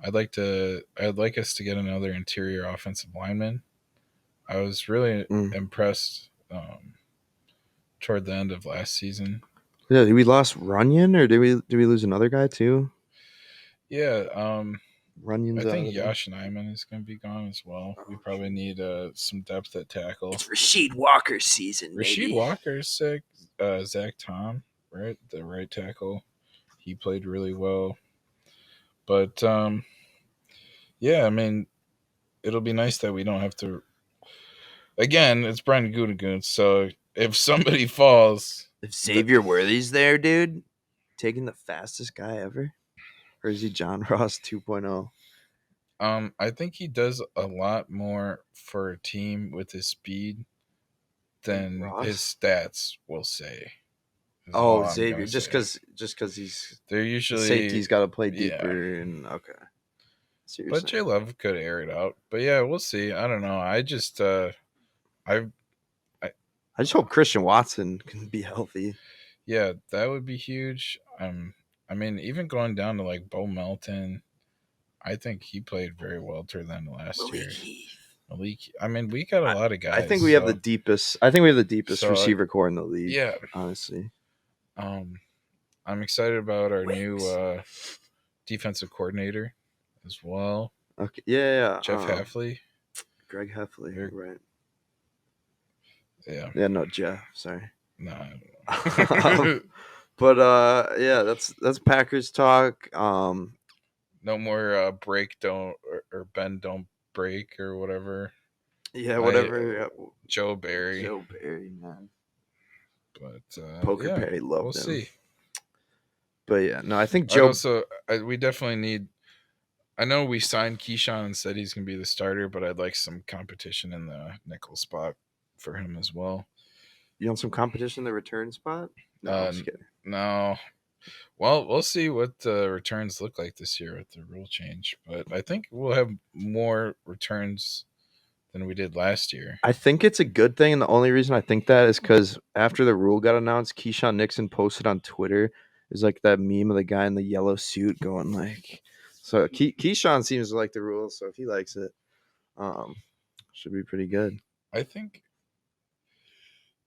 I'd like us to get another interior offensive lineman. I was really impressed toward the end of last season. Yeah, we lost Runyon, or did we lose another guy too? Yeah, Runyon's I think out of there. Yosh Nyman is going to be gone as well. We probably need some depth at tackle. It's Rasheed Walker's season. Rasheed Walker's sick. Zach Tom, right, the right tackle, he played really well. But yeah, I mean, it'll be nice that we don't have to. Again, it's Brian Gutekunst, so if somebody falls, If Xavier Worthy's there, dude, taking the fastest guy ever, or is he John Ross 2.0? I think he does a lot more for a team with his speed than Ross? his stats will say. is Oh, all I'm Xavier, gonna just say. because he's They're usually safety's got to play yeah. deeper and okay. See what you're But Jay saying. Love could air it out. But yeah, we'll see. I don't know. I just I just hope Christian Watson can be healthy. yeah, that would be huge. I mean, even going down to like Bo Melton, I think he played very well toward the end of last year. Malik, I mean, we got a lot of guys. I think we have the deepest. I think we have the deepest So, receiver core in the league. Yeah, honestly. I'm excited about our new defensive coordinator as well. Okay. Yeah. Jeff Hafley. Greg Heffley. You're- Right. Yeah. Yeah. No, Jeff. Sorry. No. I don't know. But yeah, that's Packers talk. No more break don't or bend don't break or whatever. Yeah, whatever. Yeah. Joe Barry. Joe Barry, man. But Poker yeah, Barry loved we'll him. see. But yeah, no, I think Joe. We definitely need. I know we signed Keyshawn and said he's gonna be the starter, but I'd like some competition in the nickel spot for him as well. You want some competition in the return spot? No, I'm just kidding. No. Well, we'll see what the returns look like this year with the rule change, but I think we'll have more returns than we did last year. I think it's a good thing, and the only reason I think that is because after the rule got announced, Keyshawn Nixon posted on Twitter. Is like that meme of the guy in the yellow suit going like. So Keyshawn seems to like the rules, so if he likes it, should be pretty good. I think,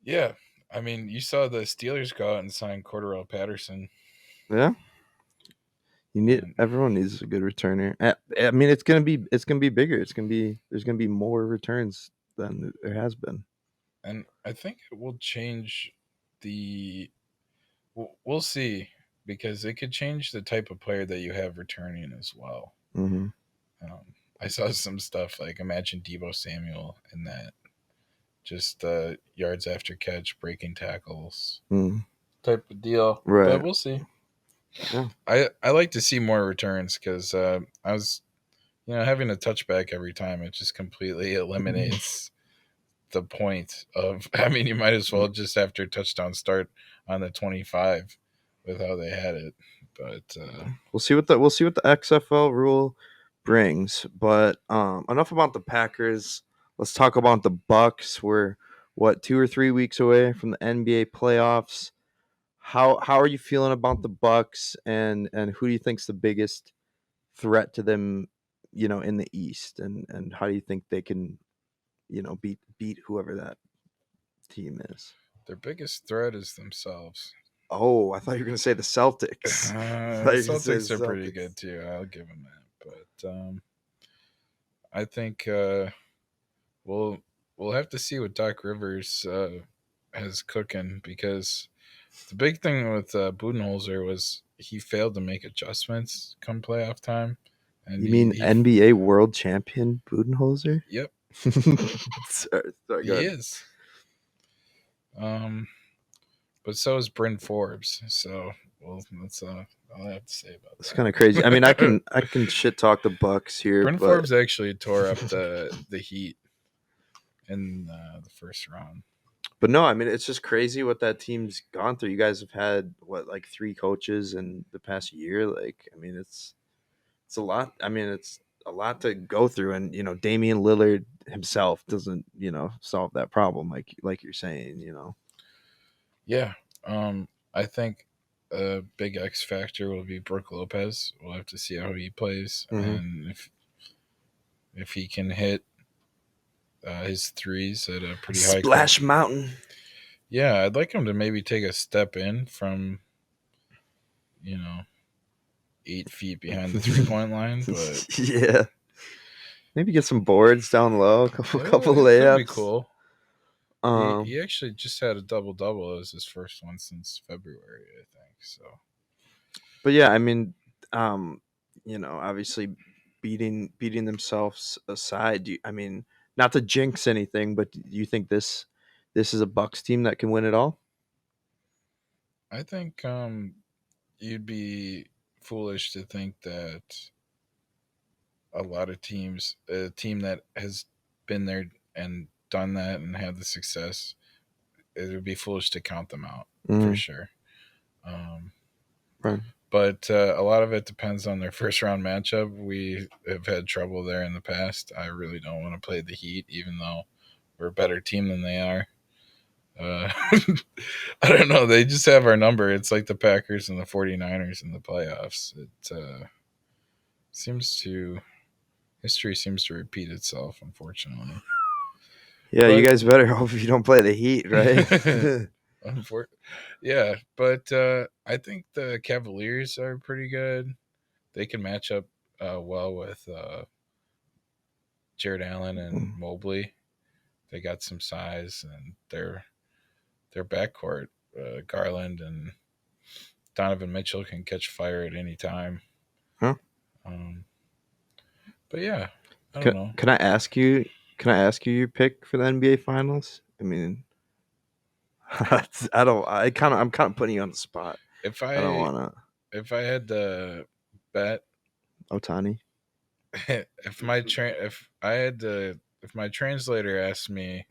yeah. I mean, you saw the Steelers go out and sign Cordarrelle Patterson. Yeah. Everyone needs a good returner. I mean, it's gonna be bigger. There's gonna be more returns than there has been. And I think it will change the. We'll see, because it could change the type of player that you have returning as well. Mm-hmm. I saw some stuff like, imagine Deebo Samuel in that, just yards after catch, breaking tackles type of deal. Right. But we'll see. Yeah. I like to see more returns because I was, having a touchback every time, it just completely eliminates the point of. I mean, you might as well just after a touchdown start on the 25 with how they had it. But we'll see what the XFL rule brings. But enough about the Packers. Let's talk about the Bucks. We're 2 or 3 weeks away from the NBA playoffs. How are you feeling about the Bucks, and who do you think's the biggest threat to them, in the East, and how do you think they can, beat whoever that team is? their biggest threat is themselves. Oh, I thought you were going to say the Celtics. The Celtics are pretty good too. I'll give them that. But I think we'll have to see what Doc Rivers has cooking, because the big thing with Budenholzer was he failed to make adjustments come playoff time. And you mean NBA world champion Budenholzer? Yep. sorry, he is. But so is Bryn Forbes. So, well, that's all I have to say about that. It's kind of crazy. I mean, I can shit talk the Bucks here. Bryn Forbes actually tore up the Heat in the first round. But no, I mean, it's just crazy what that team's gone through. You guys have had like 3 coaches in the past year. Like, I mean, it's a lot. I mean, it's a lot to go through, and Damian Lillard himself doesn't solve that problem like you're saying. Yeah, I think a big X factor will be Brook Lopez. We'll have to see how he plays, and if he can hit his threes at a pretty high Splash Mountain. Yeah, I'd like him to maybe take a step in from 8 feet behind the 3-point line, but yeah, maybe get some boards down low, a couple layups. That'd be cool. He actually just had a double-double as his first one since February, I think. So, but yeah, I mean, obviously beating themselves aside, I mean, not to jinx anything, but do you think this is a Bucks team that can win it all? I think you'd be foolish to think that a lot of teams, a team that has been there and done that and had the success, it would be foolish to count them out for sure. Right. But a lot of it depends on their first round matchup. We have had trouble there in the past. I really don't want to play the Heat, even though we're a better team than they are. I don't know. They just have our number. It's like the Packers and the 49ers in the playoffs. History seems to repeat itself, unfortunately. Yeah, you guys better hope you don't play the Heat, right? Yeah, but I think the Cavaliers are pretty good. They can match up well with Jared Allen and Mobley. They got some size, and their backcourt, Garland and Donovan Mitchell, can catch fire at any time. Huh? But yeah, I don't know. Can I ask you your pick for the NBA Finals? I mean, I'm kind of putting you on the spot. I don't want to. If I had to bet, Ohtani. if my translator asked me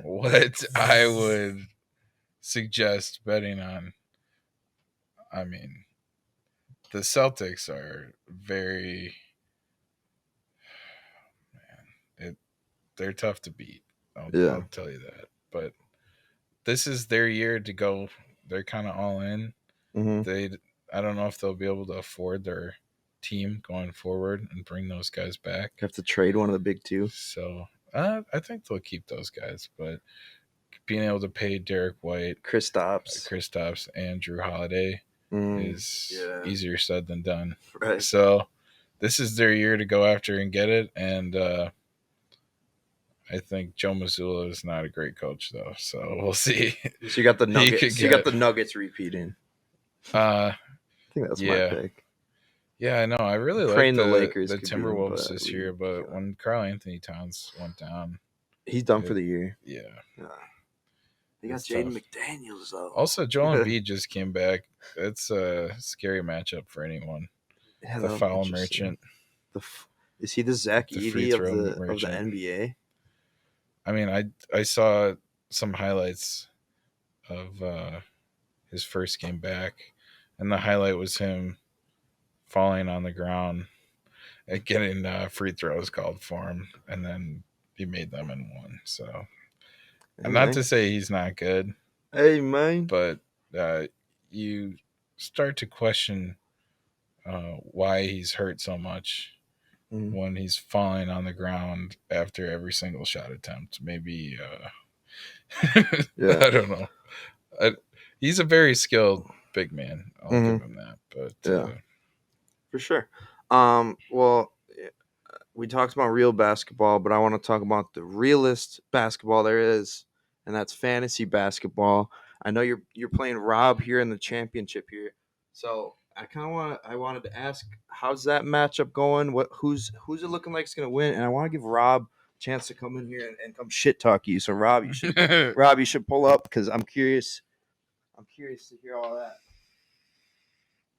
what I would suggest betting on, I mean, the Celtics are very, they're tough to beat. Yeah. I'll tell you that. But this is their year to go. They're kind of all in. Mm-hmm. I don't know if they'll be able to afford their team going forward and bring those guys back. Have to trade one of the big two. So I think they'll keep those guys, but being able to pay Derek White, Kristaps, and Drew Holiday is easier said than done. Right. So this is their year to go after and get it, and I think Joe Mazzulla is not a great coach, though. So we'll see. So you got the Nuggets. You got the Nuggets repeating. I think that's my pick. Yeah, I know. I really like the Lakers, the Timberwolves this year, but when Karl Anthony Towns went down, he's done for the year. Yeah. They got Jaden McDaniels though. Also, Joel Embiid just came back. It's a scary matchup for anyone. Yeah, the foul merchant. Is he the Zach Edey of the NBA? I mean, I saw some highlights of his first game back, and the highlight was him falling on the ground and getting free throws called for him, and then he made them and won. So, not to say he's not good. Hey, man. But you start to question why he's hurt so much when he's falling on the ground after every single shot attempt. Maybe, I don't know. He's a very skilled big man. I'll give him that. But for sure. Well, we talked about real basketball, but I want to talk about the realest basketball there is, and that's fantasy basketball. I know you're playing Rob here in the championship here, so I wanted to ask, how's that matchup going? Who's it looking like it's gonna win? And I want to give Rob a chance to come in here and come shit talk you. So Rob, you should pull up because I'm curious. I'm curious to hear all that.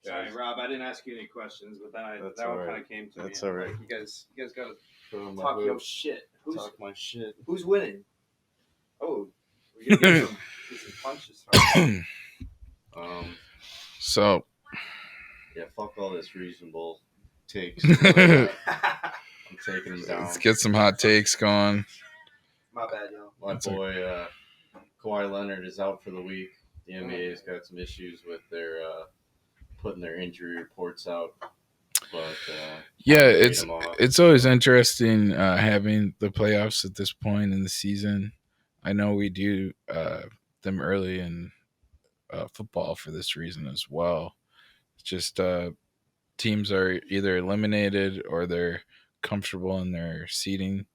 Sorry, Rob, I didn't ask you any questions, but that one kind of came to me. That's all right. Like, you guys gotta talk your shit. Talk my shit. Who's winning? Oh, we're gonna get some punches. So, yeah, fuck all this reasonable takes. I'm taking them down. Let's get some hot takes going. My bad, y'all. My boy Kawhi Leonard is out for the week. The NBA's got some issues with their putting their injury reports out. But it's always interesting having the playoffs at this point in the season. I know we do them early in football for this reason as well. It's just teams are either eliminated or they're comfortable in their seating,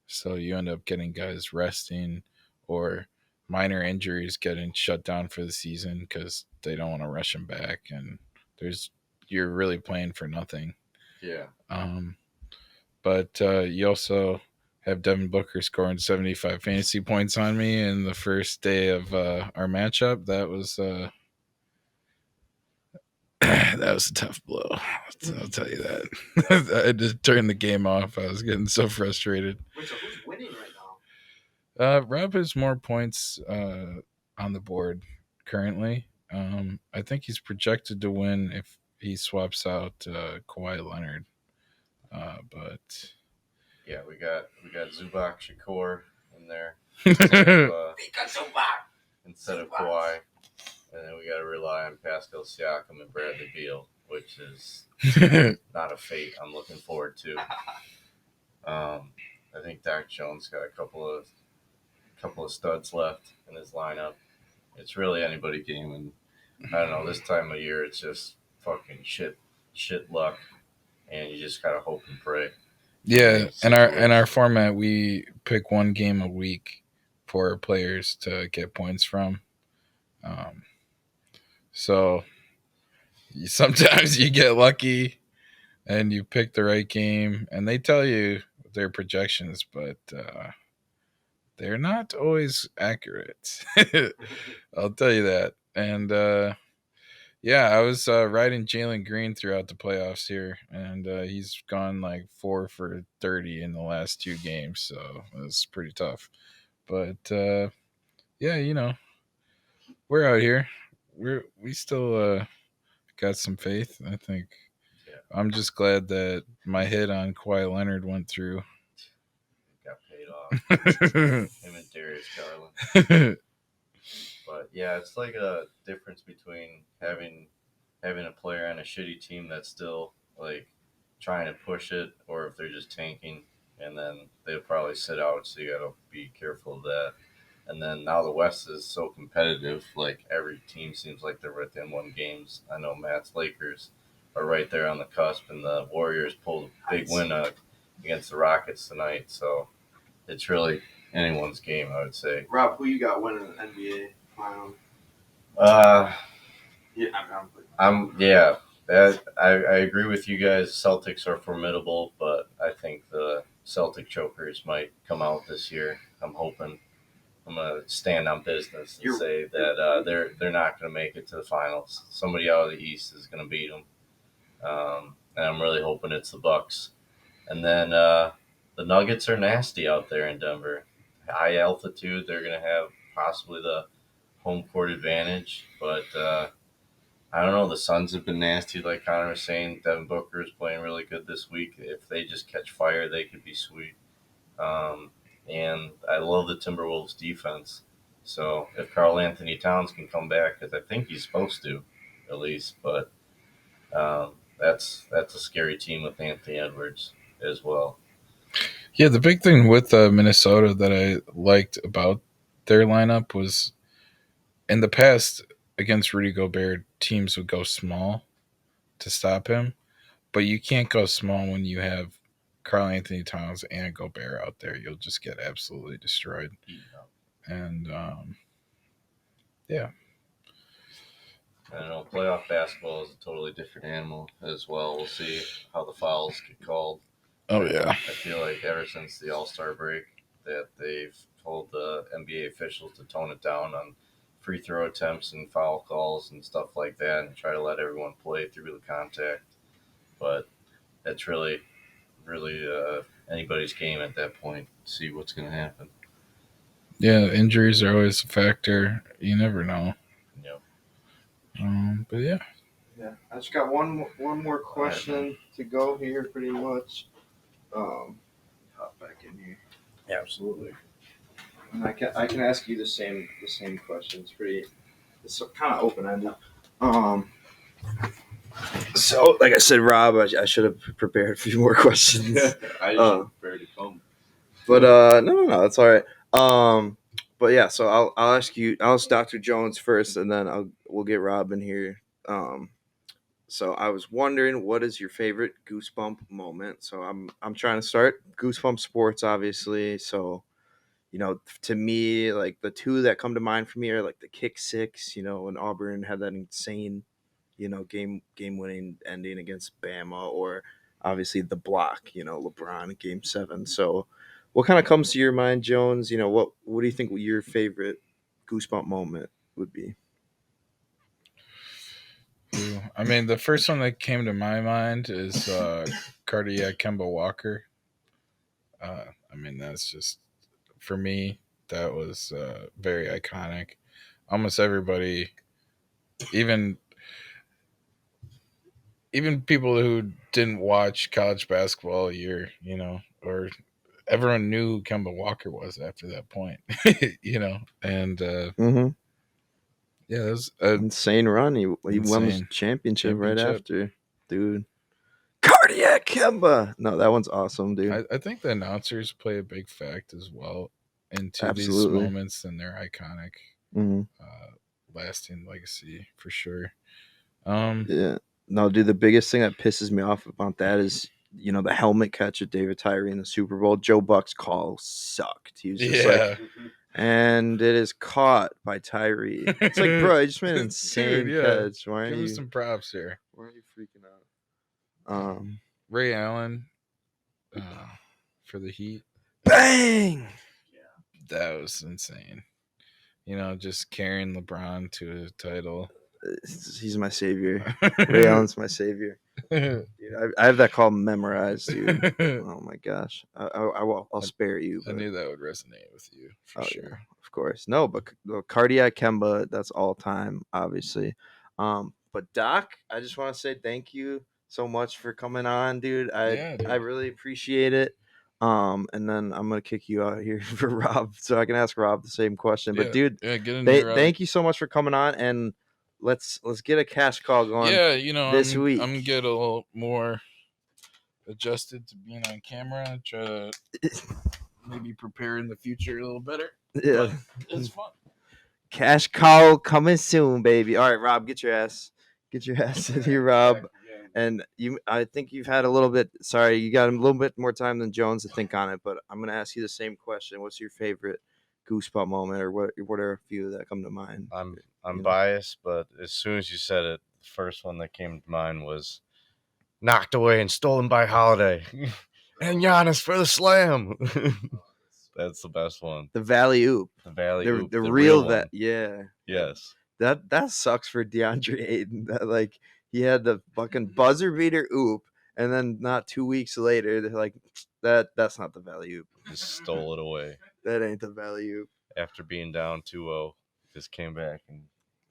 so you end up getting guys resting or minor injuries getting shut down for the season because they don't want to rush them back, and you're really playing for nothing. Yeah. But you also have Devin Booker scoring 75 fantasy points on me in the first day of our matchup. That was that was a tough blow. I'll tell you that. I had to turn the game off. I was getting so frustrated. Wait, so who's winning right now? Rob has more points on the board currently. I think he's projected to win if he swaps out Kawhi Leonard. But yeah, we got Zubac Shakur in there instead of Kawhi, and then we got to rely on Pascal Siakam and Bradley Beal, which is not a fate I'm looking forward to. I think Dak Jones got a couple of studs left in his lineup. It's really anybody game, and I don't know, this time of year it's just fucking shit luck, and you just gotta hope and pray. Yeah, in our format, we pick one game a week for players to get points from. So sometimes you get lucky and you pick the right game, and they tell you their projections, but they're not always accurate. I'll tell you that. And I was riding Jalen Green throughout the playoffs here, and he's gone like 4 for 30 in the last 2 games, so it's pretty tough. But we're out here. We still got some faith, I think. Yeah. I'm just glad that my hit on Kawhi Leonard went through. Got paid off. him and Darius Garland. But yeah, it's like a difference between having a player on a shitty team that's still like trying to push it, or if they're just tanking, and then they'll probably sit out. So you gotta be careful of that. And then now the West is so competitive. Like every team seems like they're within 1 games. I know Matt's Lakers are right there on the cusp, and the Warriors pulled a big win against the Rockets tonight. So it's really anyone's game, I would say. Rob, who you got winning the NBA final? Yeah, I agree with you guys. Celtics are formidable, but I think the Celtic chokers might come out this year. I'm hoping. I'm gonna stand on business and say that they're not gonna make it to the finals. Somebody out of the East is gonna beat them, and I'm really hoping it's the Bucks. And then the Nuggets are nasty out there in Denver. High altitude, they're gonna have possibly the home court advantage, but I don't know. The Suns have been nasty, like Connor was saying. Devin Booker is playing really good this week. If they just catch fire, they could be sweet. And I love the Timberwolves defense. So if Karl Anthony Towns can come back, because I think he's supposed to, at least, but that's a scary team with Anthony Edwards as well. Yeah, the big thing with Minnesota that I liked about their lineup was in the past against Rudy Gobert, teams would go small to stop him, but you can't go small when you have Karl Anthony Towns and Gobert out there. You'll just get absolutely destroyed. And yeah. I know playoff basketball is a totally different animal as well. We'll see how the fouls get called. Oh, yeah. I feel like ever since the All-Star break that they've told the NBA officials to tone it down on free throw attempts and foul calls and stuff like that and try to let everyone play through the contact. But it's really anybody's game at that point. See what's going to happen. Yeah, injuries are always a factor. You never know. Yep. But yeah. Yeah, I just got one more question to go here, pretty much. Hop back in here. Yeah, absolutely. And I can ask you the same question. It's kind of open ended. So like I said, Rob, I should have prepared a few more questions. I should prepare to come. But no, that's all right. But yeah, so I'll ask Dr. Jones first, and then we'll get Rob in here. So I was wondering, what is your favorite Goosebump moment? So I'm trying to start Goosebump sports, obviously. So, to me, like the two that come to mind for me are like the kick six, when Auburn had that insane, game winning ending against Bama, or obviously the block, LeBron Game 7. So, what kind of comes to your mind, Jones? What do you think your favorite Goosebump moment would be? I mean, the first one that came to my mind is Cardiac Kemba Walker. I mean, that's just, for me, that was very iconic. Almost everybody, even people who didn't watch college basketball a year, or everyone knew who Kemba Walker was after that point, and yeah, it was an insane run. He won the championship right after, dude. Cardiac Kemba. No, that one's awesome, dude. I think the announcers play a big fact as well into Absolutely. these moments and their iconic, lasting legacy for sure. Yeah. No, dude, the biggest thing that pisses me off about that is, the helmet catch of David Tyree in the Super Bowl. Joe Buck's call sucked. He was just like, and it is caught by Tyree. It's like, bro, I just made an insane catch. Why aren't give you us some props here? Why are you freaking out? Ray Allen for the Heat. Bang! That was insane. Just carrying LeBron to a title. He's my savior. Ray Allen's my savior. Dude, I have that call memorized, dude. Oh my gosh. I'll spare you. I knew that would resonate with you for sure. Yeah, of course. No, but Cardiac Kemba, that's all time, obviously. But Doc, I just want to say thank you so much for coming on, dude. I really appreciate it. And then I'm gonna kick you out here for Rob, so I can ask Rob the same question. But dude, get in here, thank you so much for coming on, and let's get a cash call going. Yeah, this I'm week. gonna get a little more adjusted to being on camera. Try to maybe prepare in the future a little better. Yeah, but it's fun. Cash call coming soon, baby. All right, Rob, get your ass in here, Rob. And I think you've had a little bit. Sorry, you got a little bit more time than Jones to think on it. But I'm gonna ask you the same question. What's your favorite Goosebump moment, or what are a few that come to mind? I'm biased, but as soon as you said it, the first one that came to mind was knocked away and stolen by Holiday, and Giannis for the slam. That's the best one. The Valley Oop. The real one. that. Yeah. Yes. That sucks for DeAndre Ayton. That like he had the fucking buzzer beater oop, and then not 2 weeks later they're like, that's not the Valley Oop. Just stole it away. That ain't the Valley Oop. After being down 2-0, just came back, and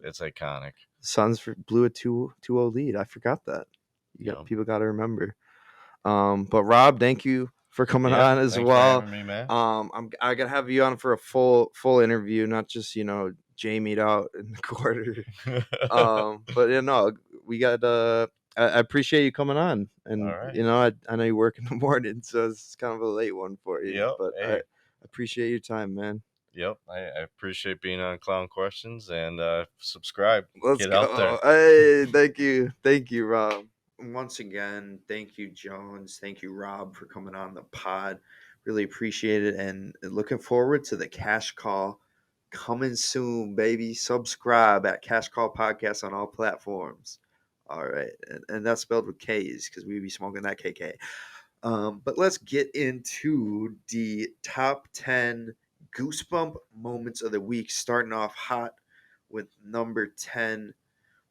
it's iconic. Suns blew a 2-0 lead. I forgot that. People got to remember. But Rob, thank you for coming on as well. For having me, man. I gotta have you on for a full interview, not just Jamie'd out in the quarter. But we got. I appreciate you coming on, and right. I know you work in the morning, so it's kind of a late one for you. Yep. But I appreciate your time, man. Yep, I appreciate being on Clown Questions, and subscribe. Let's Get go. out there. Hey, thank you, Rob. Once again, thank you, Jones. Thank you, Rob, for coming on the pod. Really appreciate it, and looking forward to the Cash Call coming soon, baby. Subscribe at Cash Call Podcast on all platforms. All right, and that's spelled with K's because we be smoking that KK. But let's get into the top 10 Goosebump moments of the week, starting off hot with number 10.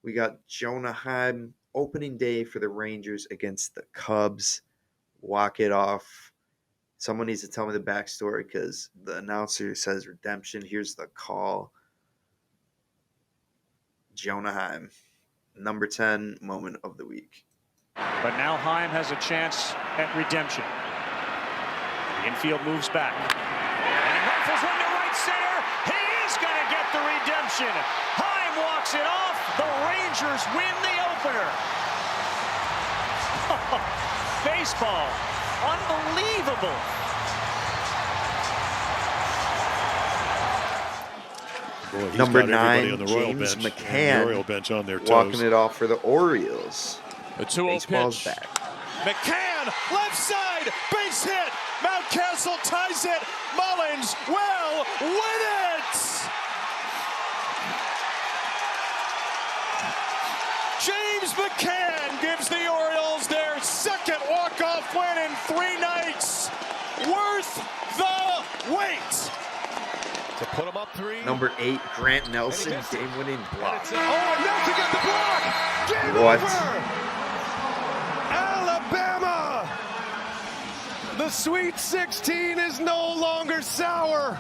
We got Jonah Heim, opening day for the Rangers against the Cubs. Walk it off. Someone needs to tell me the backstory because the announcer says redemption. Here's the call. Jonah Heim, number 10 moment of the week. But now Heim has a chance at redemption. The infield moves back. And he rifles one to right center. He is going to get the redemption. Heim walks it off. The Rangers win the opener. Baseball. Unbelievable. Boy, Number 9, James McCann, bench on their toes. walking it off for the Orioles. The 2-0 Baseball's pitch. back. McCann, left side, base hit. Mountcastle ties it. Mullins will win it. James McCann gives the Orioles their second walk-off win in 3 nights. Worth the wait. To put him up 3. Number 8, Grant Nelson, game-winning block. Oh, Nelson got the block. Game What? over. Alabama. The Sweet 16 is no longer sour.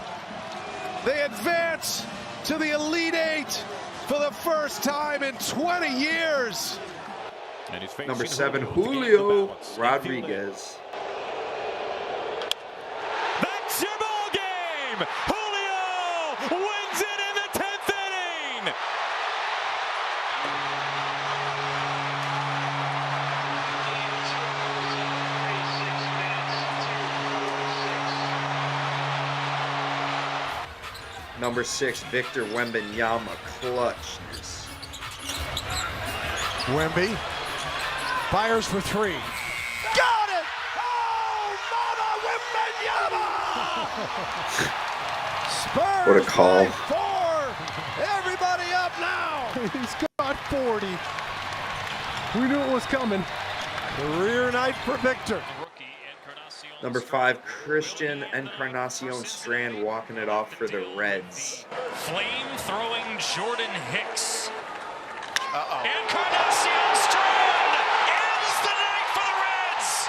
They advance to the Elite 8 for the first time in 20 years. Number 7, Julio Rodriguez. That's your ball game. Julio wins it in the 10th inning. Number 6, Victor Wembanyama, clutchness. Wemby fires for 3. Got it! Oh, Mama Wembanyama! Spurs What a call. by 4. Everybody up now. He's got 40. We knew it was coming. Career night for Victor. Number 5, Christian Encarnacion Strand, walking it off for the Reds. Flame-throwing Jordan Hicks. Encarnacion Strand ends the night for the Reds.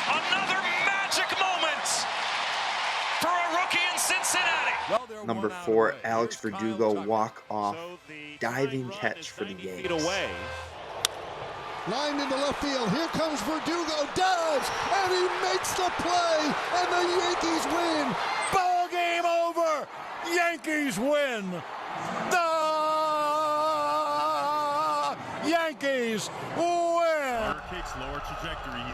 Another magic moment Number 4, Alex Verdugo walk-off diving catch for the Yankees. Line into left field. Here comes Verdugo. Dives, and he makes the play, and the Yankees win. Ball game over. Yankees win. The Yankees win.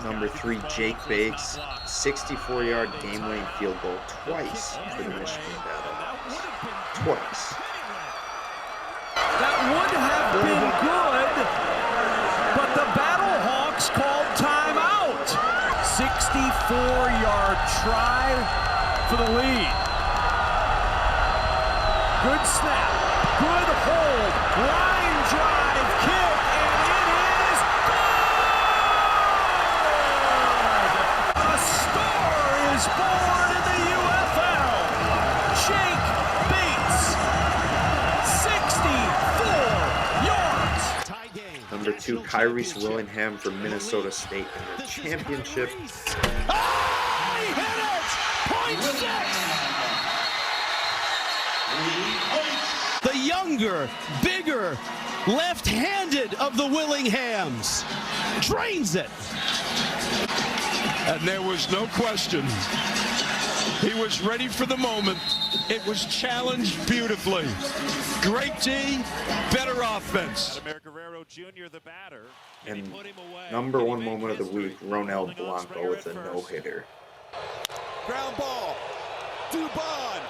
Number 3, Jake Bakes, 64-yard game-winning field goal twice for the Michigan Battlehawks. Twice. That would have been good, but the Battlehawks called timeout. 64-yard try for the lead. Good snap, good hold, line drive, kick, and it is good! A star is born in the UFL. Jake Bates, 64 yards. Number 2, Kyrese Willingham for Minnesota State in the championship. Oh, he hit it! Point six! The younger, bigger, left-handed of the Willinghams drains it. And there was no question. He was ready for the moment. It was challenged beautifully. Great D, better offense. And number 1 moment of the week, Ronel Blanco with a no-hitter. Ground ball. Dubon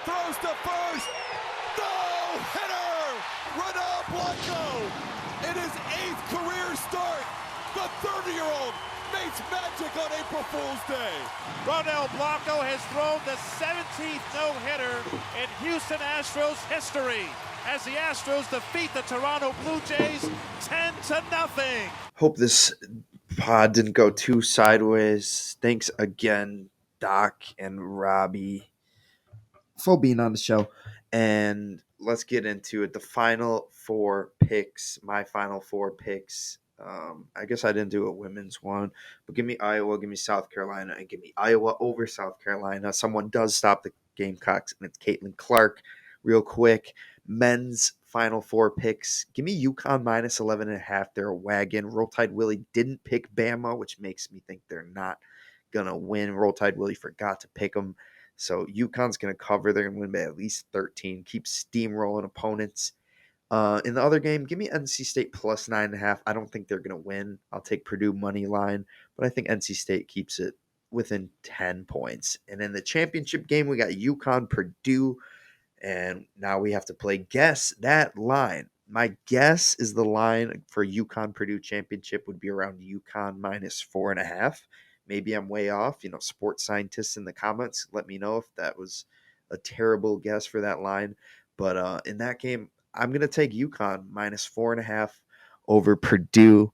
throws to first. No-hitter! Ronel Blanco in his 8th career start. The 30-year-old makes magic on April Fool's Day. Ronel Blanco has thrown the 17th no-hitter in Houston Astros history as the Astros defeat the Toronto Blue Jays 10-0. Hope this pod didn't go too sideways. Thanks again, Doc and Robbie, for being on the show. And let's get into it. The final 4 picks, my final 4 picks. I guess I didn't do a women's one, but give me Iowa, give me South Carolina, and give me Iowa over South Carolina. Someone does stop the Gamecocks, and it's Caitlin Clark. Real quick, men's final 4 picks. Give me UConn minus 11.5. They're a wagon. Roll Tide Willie didn't pick Bama, which makes me think they're not going to win. Roll Tide Willie forgot to pick them. So UConn's going to cover. They're going to win by at least 13. Keep steamrolling opponents. In the other game, give me NC State plus 9.5. I don't think they're going to win. I'll take Purdue money line, but I think NC State keeps it within 10 points. And in the championship game, we got UConn, Purdue, and now we have to play guess that line. My guess is the line for UConn Purdue championship would be around UConn minus 4.5. Maybe I'm way off. Sports scientists in the comments, let me know if that was a terrible guess for that line. But in that game, I'm going to take UConn minus 4.5 over Purdue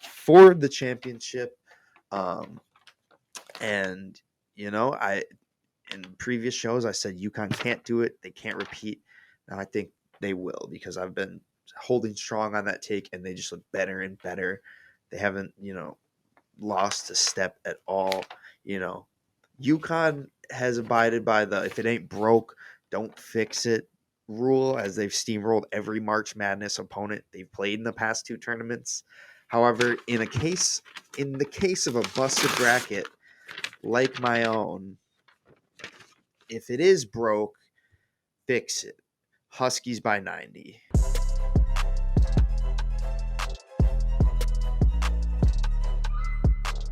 for the championship. In previous shows, I said UConn can't do it. They can't repeat. Now I think they will because I've been holding strong on that take, and they just look better and better. They haven't, lost a step at all. UConn has abided by the if it ain't broke, don't fix it rule, as they've steamrolled every March Madness opponent they've played in the past 2 tournaments. However, in the case of a busted bracket like my own, if it is broke, fix it. Huskies by 90.